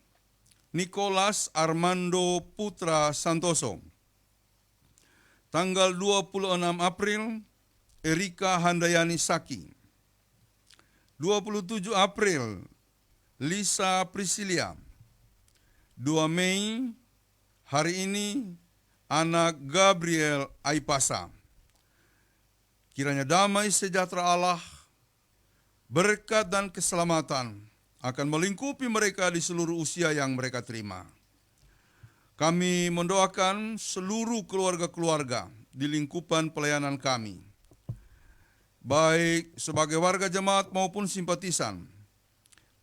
Nicholas Armando Putra Santoso. Tanggal 26 April, Erika Handayani Saki. 27 April, Lisa Priscilia. 2 Mei, hari ini, anak Gabriel Aipasa. Kiranya damai sejahtera Allah, berkat dan keselamatan akan melingkupi mereka di seluruh usia yang mereka terima. Kami mendoakan seluruh keluarga-keluarga di lingkupan pelayanan kami, baik sebagai warga jemaat maupun simpatisan.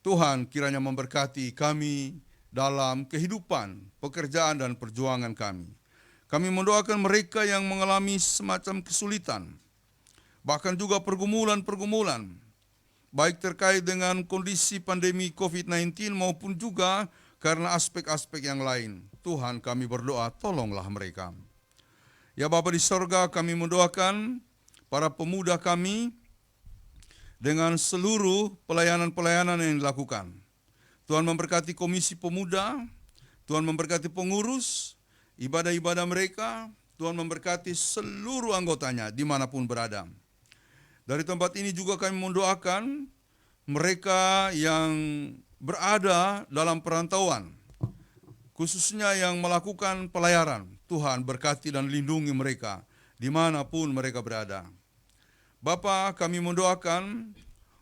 Tuhan kiranya memberkati kami dalam kehidupan, pekerjaan, dan perjuangan kami. Kami mendoakan mereka yang mengalami semacam kesulitan, bahkan juga pergumulan-pergumulan, baik terkait dengan kondisi pandemi COVID-19 maupun juga karena aspek-aspek yang lain. Tuhan, kami berdoa, tolonglah mereka. Ya Bapa di sorga, kami mendoakan para pemuda kami dengan seluruh pelayanan-pelayanan yang dilakukan. Tuhan memberkati komisi pemuda, Tuhan memberkati pengurus, ibadah-ibadah mereka, Tuhan memberkati seluruh anggotanya dimanapun berada. Dari tempat ini juga kami mendoakan mereka yang berada dalam perantauan, khususnya yang melakukan pelayaran. Tuhan berkati dan lindungi mereka dimanapun mereka berada. Bapa, kami mendoakan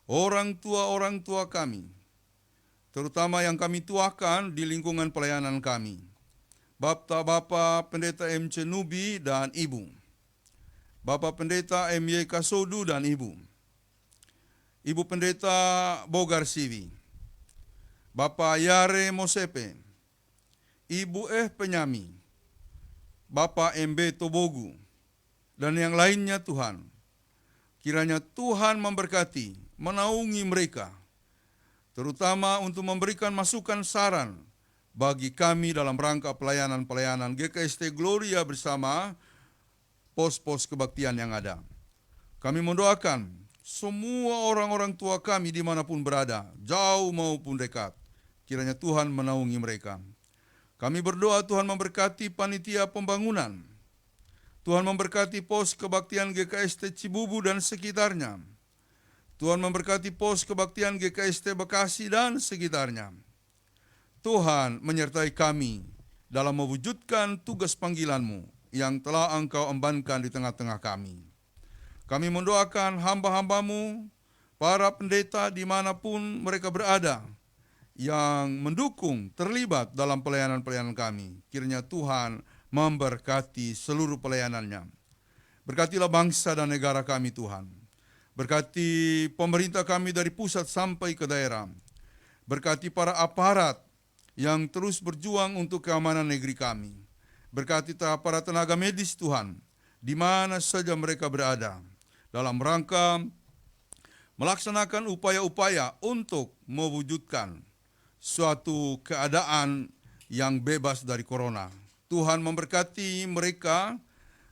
orang tua kami, terutama yang kami tuakan di lingkungan pelayanan kami. Bapak Pendeta MC Nubi dan Ibu, Bapak Pendeta MY Kasodu dan Ibu, Ibu Pendeta Bogar Sivi, Bapak Yare Mosepe, Ibu Penyami, Bapak MB Tobogu, dan yang lainnya Tuhan. Kiranya Tuhan memberkati, menaungi mereka, terutama untuk memberikan masukan saran bagi kami dalam rangka pelayanan-pelayanan GKST Gloria bersama pos-pos kebaktian yang ada. Kami mendoakan semua orang-orang tua kami dimanapun berada, jauh maupun dekat. Kiranya Tuhan menaungi mereka. Kami berdoa Tuhan memberkati panitia pembangunan. Tuhan memberkati pos kebaktian GKST Cibubu dan sekitarnya. Tuhan memberkati pos kebaktian GKST Bekasi dan sekitarnya. Tuhan menyertai kami dalam mewujudkan tugas panggilan-Mu yang telah Engkau embankan di tengah-tengah kami. Kami mendoakan hamba-hamba-Mu, para pendeta dimanapun mereka berada, yang mendukung, terlibat dalam pelayanan-pelayanan kami. Kiranya Tuhan memberkati seluruh pelayanannya. Berkatilah bangsa dan negara kami Tuhan. Berkati pemerintah kami dari pusat sampai ke daerah. Berkati para aparat yang terus berjuang untuk keamanan negeri kami. Berkati para tenaga medis Tuhan, di mana saja mereka berada, dalam rangka melaksanakan upaya-upaya untuk mewujudkan suatu keadaan yang bebas dari corona. Tuhan memberkati mereka,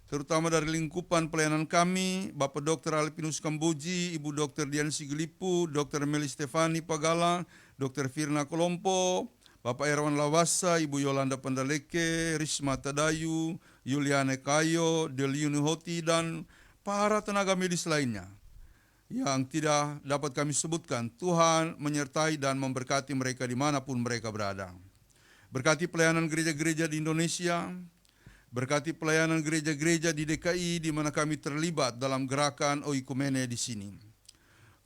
terutama dari lingkupan pelayanan kami, Bapak Dr. Alpinus Kamboji, Ibu Dr. Dian Sigelipu, Dr. Meli Stefani Pagala, Dr. Firna Kolompo, Bapak Erwan Lawasa, Ibu Yolanda Pandaleke, Risma Tadayu, Yuliane Kayo, Deliuni Hoti, dan para tenaga medis lainnya yang tidak dapat kami sebutkan. Tuhan menyertai dan memberkati mereka dimanapun mereka berada. Berkati pelayanan gereja-gereja di Indonesia, berkati pelayanan gereja-gereja di DKI di mana kami terlibat dalam gerakan Oikumene di sini.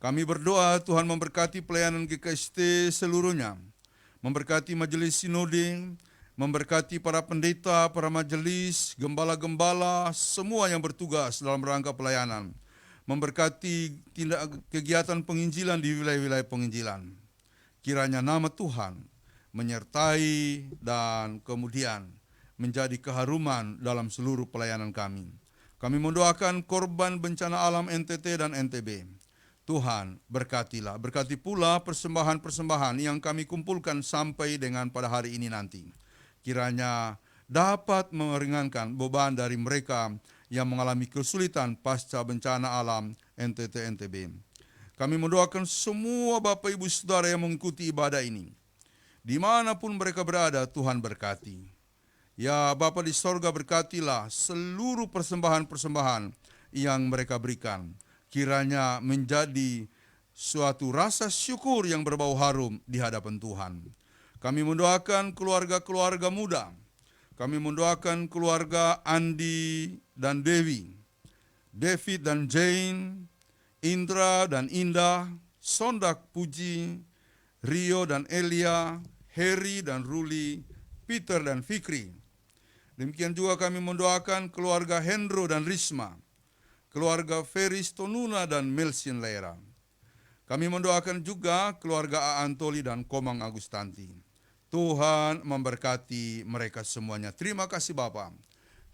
Kami berdoa Tuhan memberkati pelayanan GKST seluruhnya, memberkati majelis sinode, memberkati para pendeta, para majelis, gembala-gembala, semua yang bertugas dalam rangka pelayanan, memberkati kegiatan penginjilan di wilayah-wilayah penginjilan. Kiranya nama Tuhan menyertai dan kemudian menjadi keharuman dalam seluruh pelayanan kami. Kami mendoakan korban bencana alam NTT dan NTB. Tuhan berkatilah, berkati pula persembahan-persembahan yang kami kumpulkan sampai dengan pada hari ini nanti. Kiranya dapat meringankan beban dari mereka yang mengalami kesulitan pasca bencana alam NTT NTB. Kami mendoakan semua Bapak Ibu Saudara yang mengikuti ibadah ini. Dimanapun mereka berada, Tuhan berkati. Ya Bapa di sorga, berkatilah seluruh persembahan-persembahan yang mereka berikan. Kiranya menjadi suatu rasa syukur yang berbau harum di hadapan Tuhan. Kami mendoakan keluarga-keluarga muda. Kami mendoakan keluarga Andi dan Dewi, David dan Jane, Indra dan Indah, Sondak Puji, Rio dan Elia, Heri dan Ruli, Peter dan Fikri. Demikian juga kami mendoakan keluarga Hendro dan Risma, keluarga Feris Tonuna dan Melsin Lera. Kami mendoakan juga keluarga Antoli dan Komang Agustanti. Tuhan memberkati mereka semuanya. Terima kasih Bapa.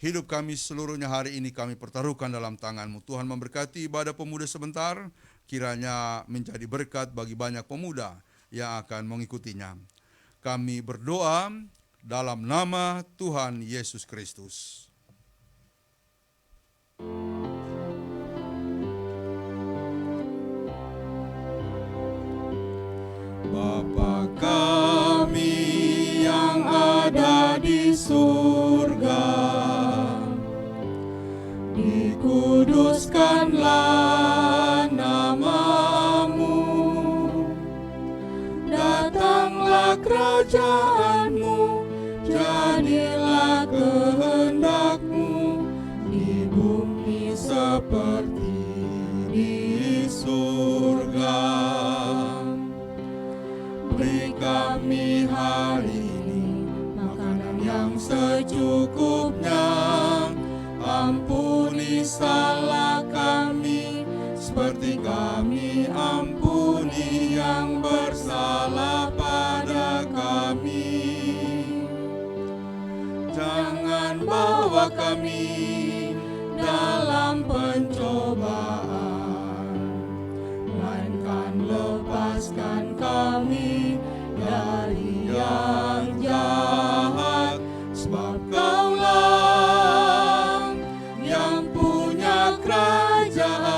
Hidup kami seluruhnya hari ini kami pertaruhkan dalam tangan-Mu. Tuhan memberkati ibadah pemuda sebentar, kiranya menjadi berkat bagi banyak pemuda yang akan mengikutinya. Kami berdoa dalam nama Tuhan Yesus Kristus. Bapa kami yang ada di surga, dikuduskanlah nama-Mu, datanglah kerajaan-Mu, jadilah kehendak-Mu di bumi Ampuni yang bersalah pada kami, jangan bawa kami dalam pencobaan, melainkan lepaskan kami dari yang jahat. Sebab Kaulah yang punya kerajaan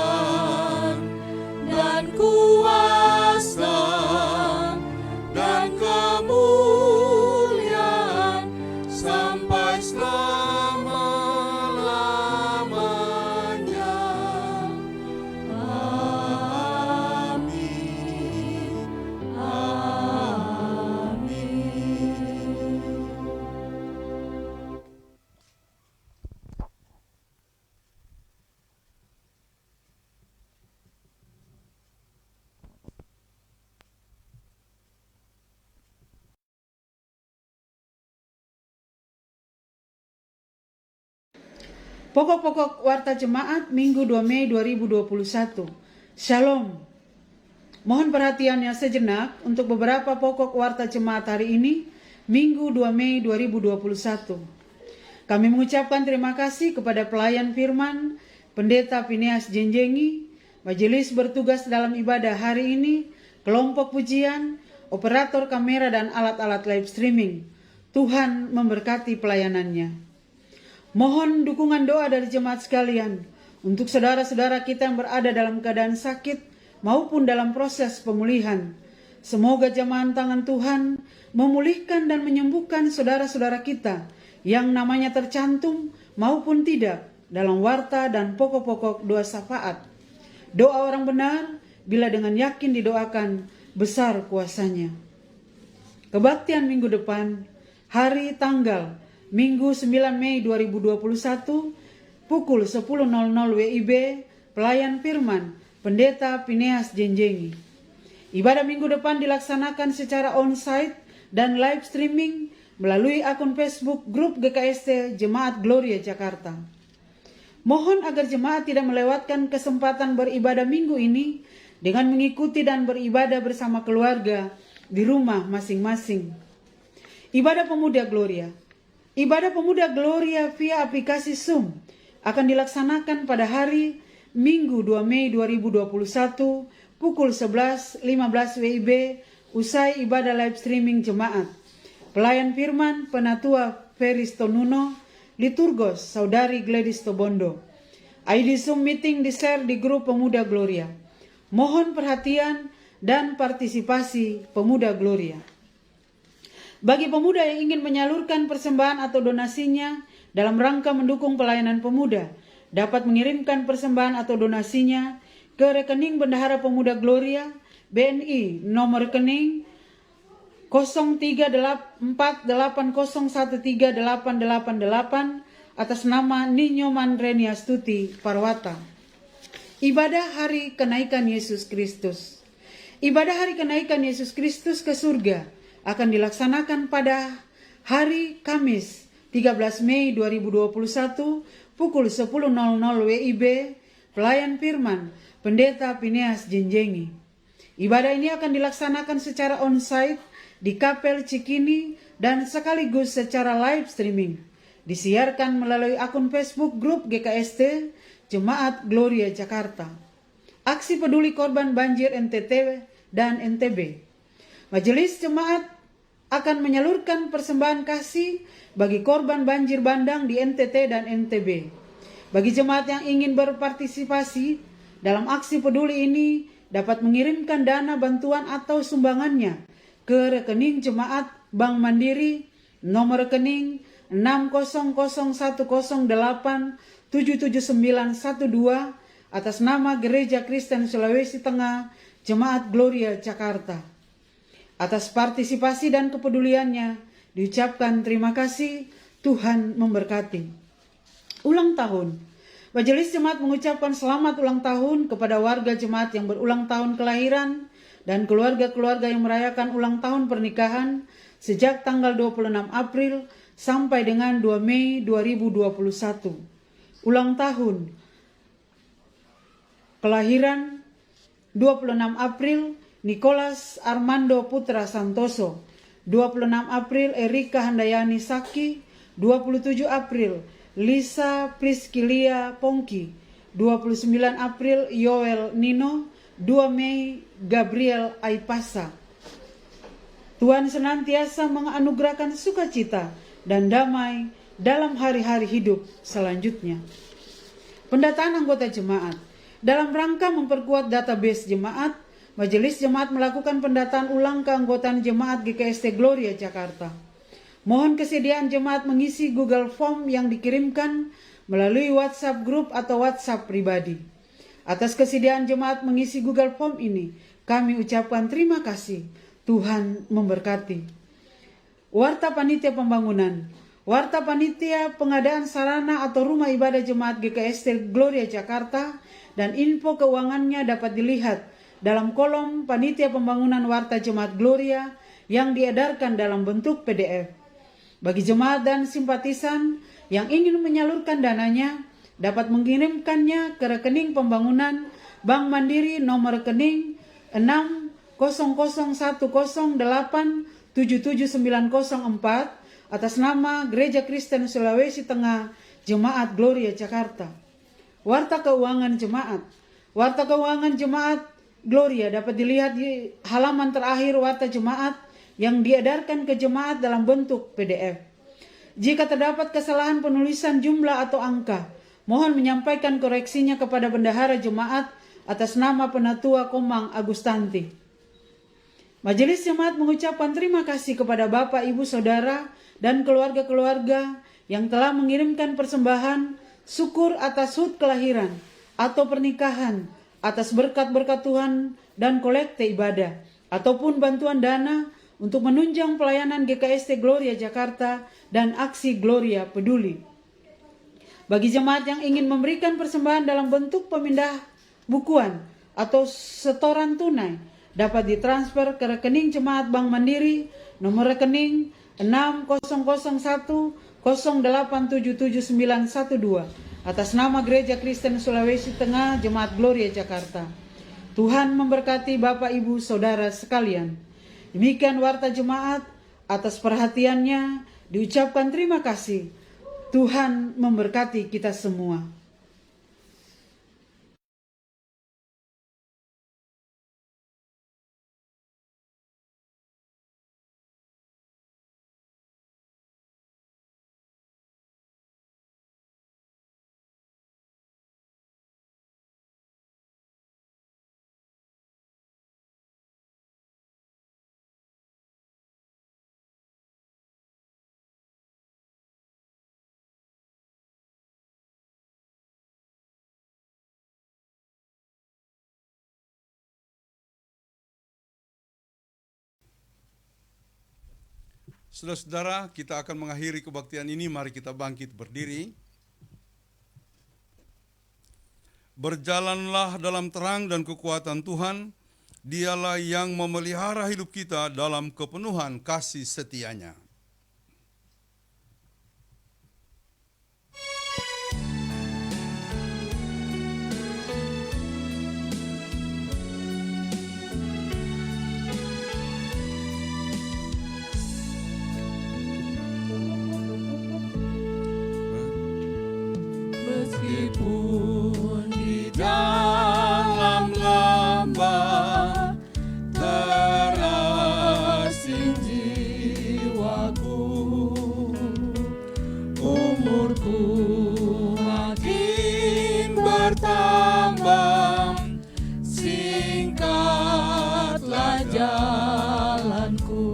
dan kuasa dan kemuliaan sampai selama-lamanya. Amin. Amin. Pokok-pokok Warta Jemaat Minggu 2 Mei 2021. Shalom. Mohon perhatiannya sejenak untuk beberapa pokok Warta Jemaat hari ini, Minggu 2 Mei 2021. Kami mengucapkan terima kasih kepada pelayan firman, Pendeta Phineas Jenjengi, majelis bertugas dalam ibadah hari ini, kelompok pujian, operator kamera dan alat-alat live streaming. Tuhan memberkati pelayanannya. Mohon dukungan doa dari jemaat sekalian untuk saudara-saudara kita yang berada dalam keadaan sakit maupun dalam proses pemulihan. Semoga jamahan tangan Tuhan memulihkan dan menyembuhkan saudara-saudara kita yang namanya tercantum maupun tidak dalam warta dan pokok-pokok doa syafaat. Doa orang benar bila dengan yakin didoakan besar kuasanya. Kebaktian minggu depan, hari tanggal Minggu 9 Mei 2021, pukul 10.00 WIB, pelayan firman, Pendeta Phineas Jenjengi. Ibadah minggu depan dilaksanakan secara on-site dan live streaming melalui akun Facebook grup GKST Jemaat Gloria Jakarta. Mohon agar jemaat tidak melewatkan kesempatan beribadah minggu ini dengan mengikuti dan beribadah bersama keluarga di rumah masing-masing. Ibadah Pemuda Gloria. Ibadah Pemuda Gloria via aplikasi Zoom akan dilaksanakan pada hari Minggu 2 Mei 2021 pukul 11.15 WIB usai ibadah live streaming jemaat. Pelayan firman Penatua Feris Tonuno, Liturgos Saudari Gladys Tobondo. ID Zoom meeting di-share di grup Pemuda Gloria. Mohon perhatian dan partisipasi Pemuda Gloria. Bagi pemuda yang ingin menyalurkan persembahan atau donasinya dalam rangka mendukung pelayanan pemuda, dapat mengirimkan persembahan atau donasinya ke rekening Bendahara Pemuda Gloria, BNI, nomor rekening 0348013888 atas nama Ninyoman Reniastuti Parwata. Ibadah Hari Kenaikan Yesus Kristus. Ibadah Hari Kenaikan Yesus Kristus ke surga akan dilaksanakan pada hari Kamis 13 Mei 2021 pukul 10.00 WIB, pelayan firman Pendeta Phineas Jenjengi. Ibadah ini akan dilaksanakan secara on-site di Kapel Cikini dan sekaligus secara live streaming. Disiarkan melalui akun Facebook grup GKST Jemaat Gloria Jakarta. Aksi peduli korban banjir NTT dan NTB. Majelis jemaat akan menyalurkan persembahan kasih bagi korban banjir bandang di NTT dan NTB. Bagi jemaat yang ingin berpartisipasi dalam aksi peduli ini dapat mengirimkan dana bantuan atau sumbangannya ke rekening jemaat Bank Mandiri nomor rekening 60008779912 atas nama Gereja Kristen Sulawesi Tengah Jemaat Gloria Jakarta. Atas partisipasi dan kepeduliannya diucapkan terima kasih. Tuhan memberkati. Ulang tahun. Majelis Jemaat mengucapkan selamat ulang tahun kepada warga jemaat yang berulang tahun kelahiran dan keluarga-keluarga yang merayakan ulang tahun pernikahan sejak tanggal 26 April sampai dengan 2 Mei 2021. Ulang tahun kelahiran 26 April Nicholas Armando Putra Santoso. 26 April Erika Handayani Saki. 27 April Lisa Priskilia Pongki. 29 April Yoel Nino. 2 Mei Gabriel Aipasa. Tuhan senantiasa menganugerahkan sukacita dan damai dalam hari-hari hidup selanjutnya. Pendataan anggota jemaat. Dalam rangka memperkuat database jemaat, Majelis Jemaat melakukan pendataan ulang keanggotaan jemaat GKST Gloria Jakarta. Mohon kesediaan jemaat mengisi Google Form yang dikirimkan melalui WhatsApp Group atau WhatsApp pribadi. Atas kesediaan jemaat mengisi Google Form ini, kami ucapkan terima kasih. Tuhan memberkati. Warta Panitia Pembangunan. Warta Panitia Pengadaan Sarana atau Rumah Ibadah Jemaat GKST Gloria Jakarta dan info keuangannya dapat dilihat dalam kolom Panitia Pembangunan Warta Jemaat Gloria yang diedarkan dalam bentuk PDF. Bagi jemaat dan simpatisan yang ingin menyalurkan dananya, dapat mengirimkannya ke rekening pembangunan Bank Mandiri nomor rekening 60010087794 atas nama Gereja Kristen Sulawesi Tengah Jemaat Gloria Jakarta. Warta Keuangan Jemaat. Warta Keuangan Jemaat Gloria dapat dilihat di halaman terakhir Warta Jemaat yang diedarkan ke jemaat dalam bentuk PDF. Jika terdapat kesalahan penulisan jumlah atau angka, mohon menyampaikan koreksinya kepada Bendahara Jemaat atas nama Penatua Komang Agustanti. Majelis Jemaat mengucapkan terima kasih kepada Bapak, Ibu, Saudara, dan keluarga-keluarga yang telah mengirimkan persembahan syukur atas hut kelahiran atau pernikahan, atas berkat-berkat Tuhan dan kolekte ibadah, ataupun bantuan dana untuk menunjang pelayanan GKST Gloria Jakarta dan aksi Gloria Peduli. Bagi jemaat yang ingin memberikan persembahan dalam bentuk pemindah bukuan atau setoran tunai, dapat ditransfer ke rekening jemaat Bank Mandiri nomor rekening 60010877912 atas nama Gereja Kristen Sulawesi Tengah Jemaat Gloria Jakarta. Tuhan memberkati Bapak, Ibu, Saudara sekalian. Demikian warta jemaat. Atas perhatiannya diucapkan terima kasih. Tuhan memberkati kita semua. Saudara-saudara, kita akan mengakhiri kebaktian ini. Mari kita bangkit berdiri. Berjalanlah dalam terang dan kekuatan Tuhan. Dialah yang memelihara hidup kita dalam kepenuhan kasih setia-Nya. Meskipun di dalam lembah terasing jiwaku, umurku makin bertambah, singkatlah jalanku,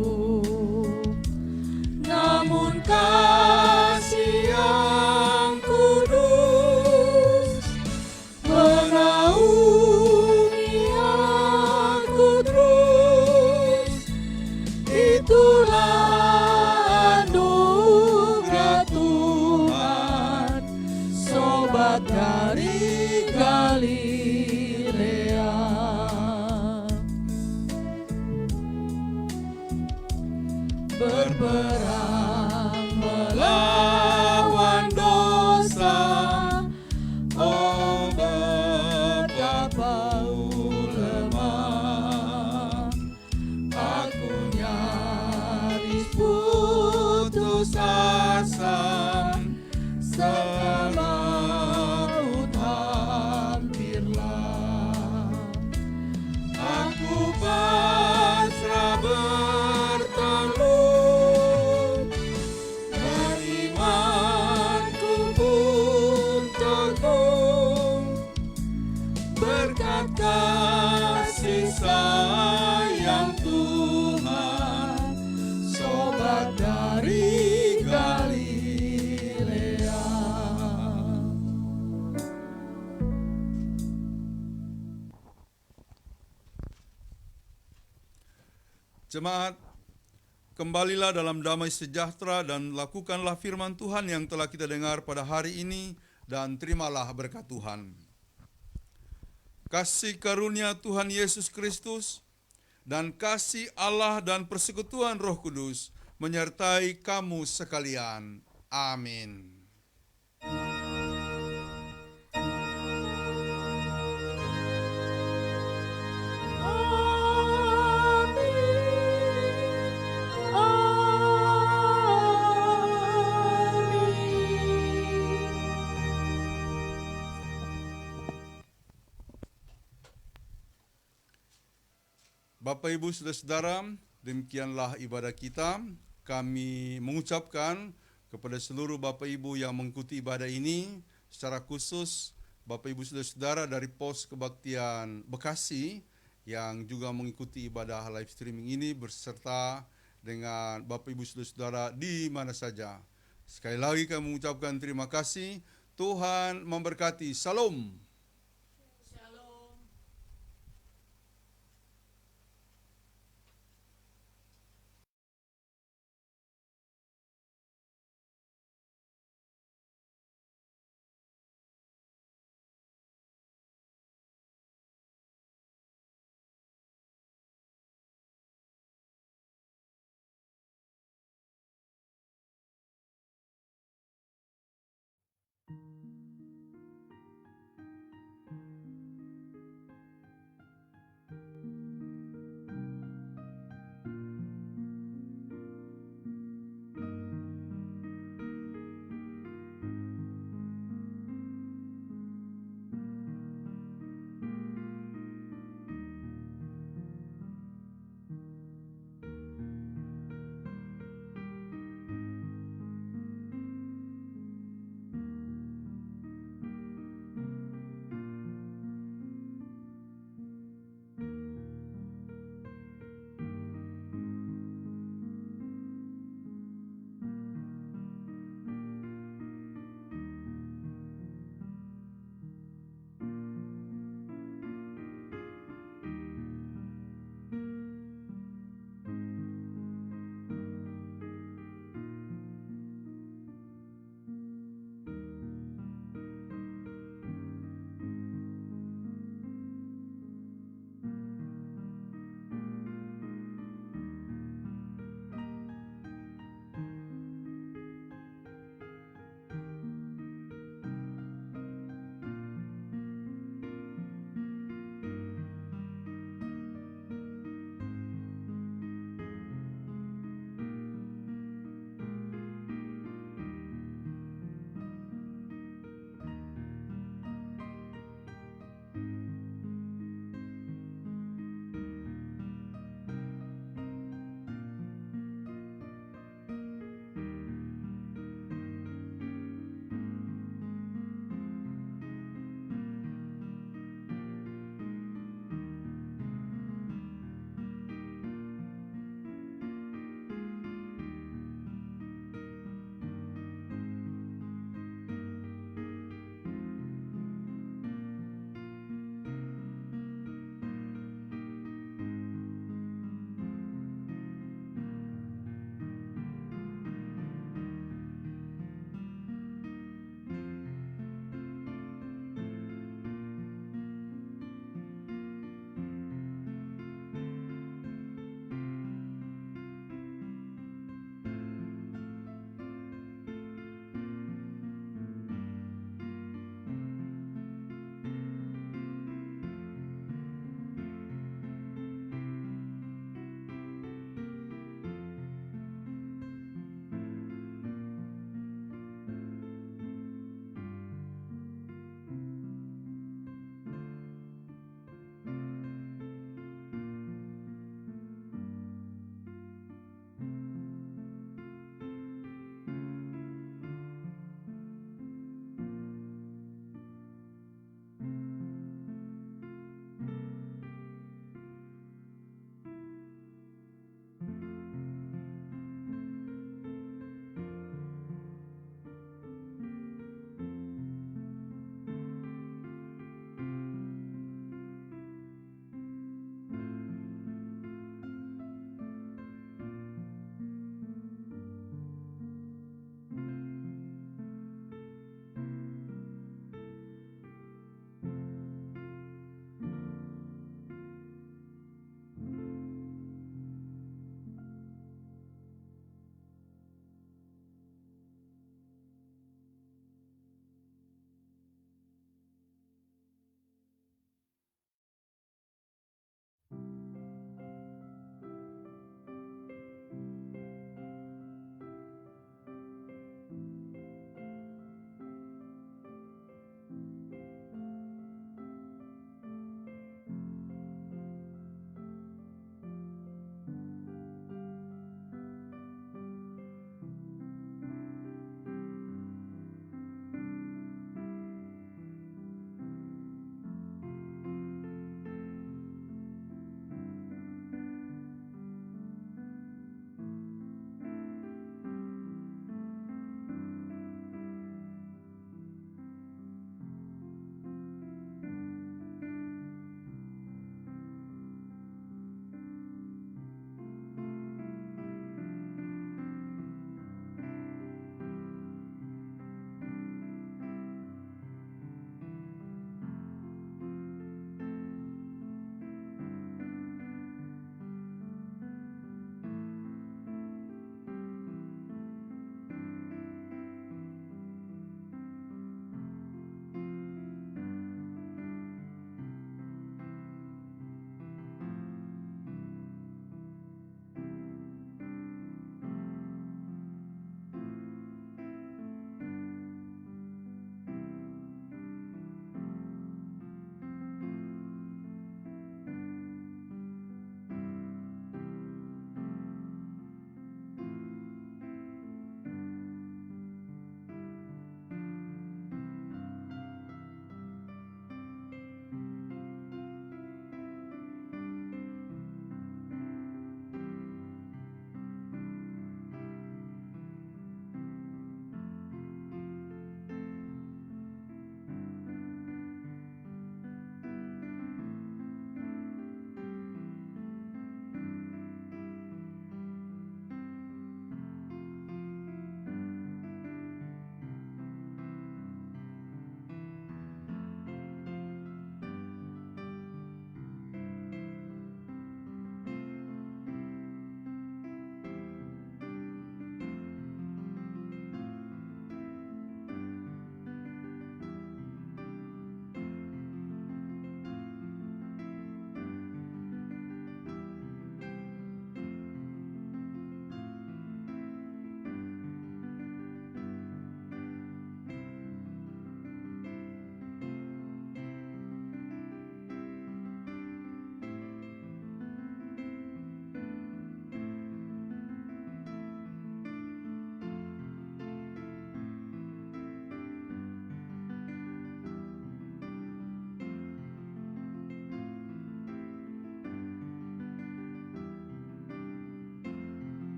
namun kasih yang kudus menaungi aku terus. Itulah anugerah Tuhan, sobat dari Galilea. Berperang melawan dosa, oh betapa lemah. Jemaat, kembalilah dalam damai sejahtera dan lakukanlah firman Tuhan yang telah kita dengar pada hari ini dan terimalah berkat Tuhan. Kasih karunia Tuhan Yesus Kristus dan kasih Allah dan persekutuan Roh Kudus menyertai kamu sekalian. Amin. Bapak, Ibu, Saudara-saudara, demikianlah ibadah kita. Kami mengucapkan kepada seluruh Bapak Ibu yang mengikuti ibadah ini, secara khusus Bapak Ibu Saudara-saudara dari Pos Kebaktian Bekasi yang juga mengikuti ibadah live streaming ini berserta dengan Bapak Ibu Saudara-saudara di mana saja. Sekali lagi kami mengucapkan terima kasih. Tuhan memberkati. Salam.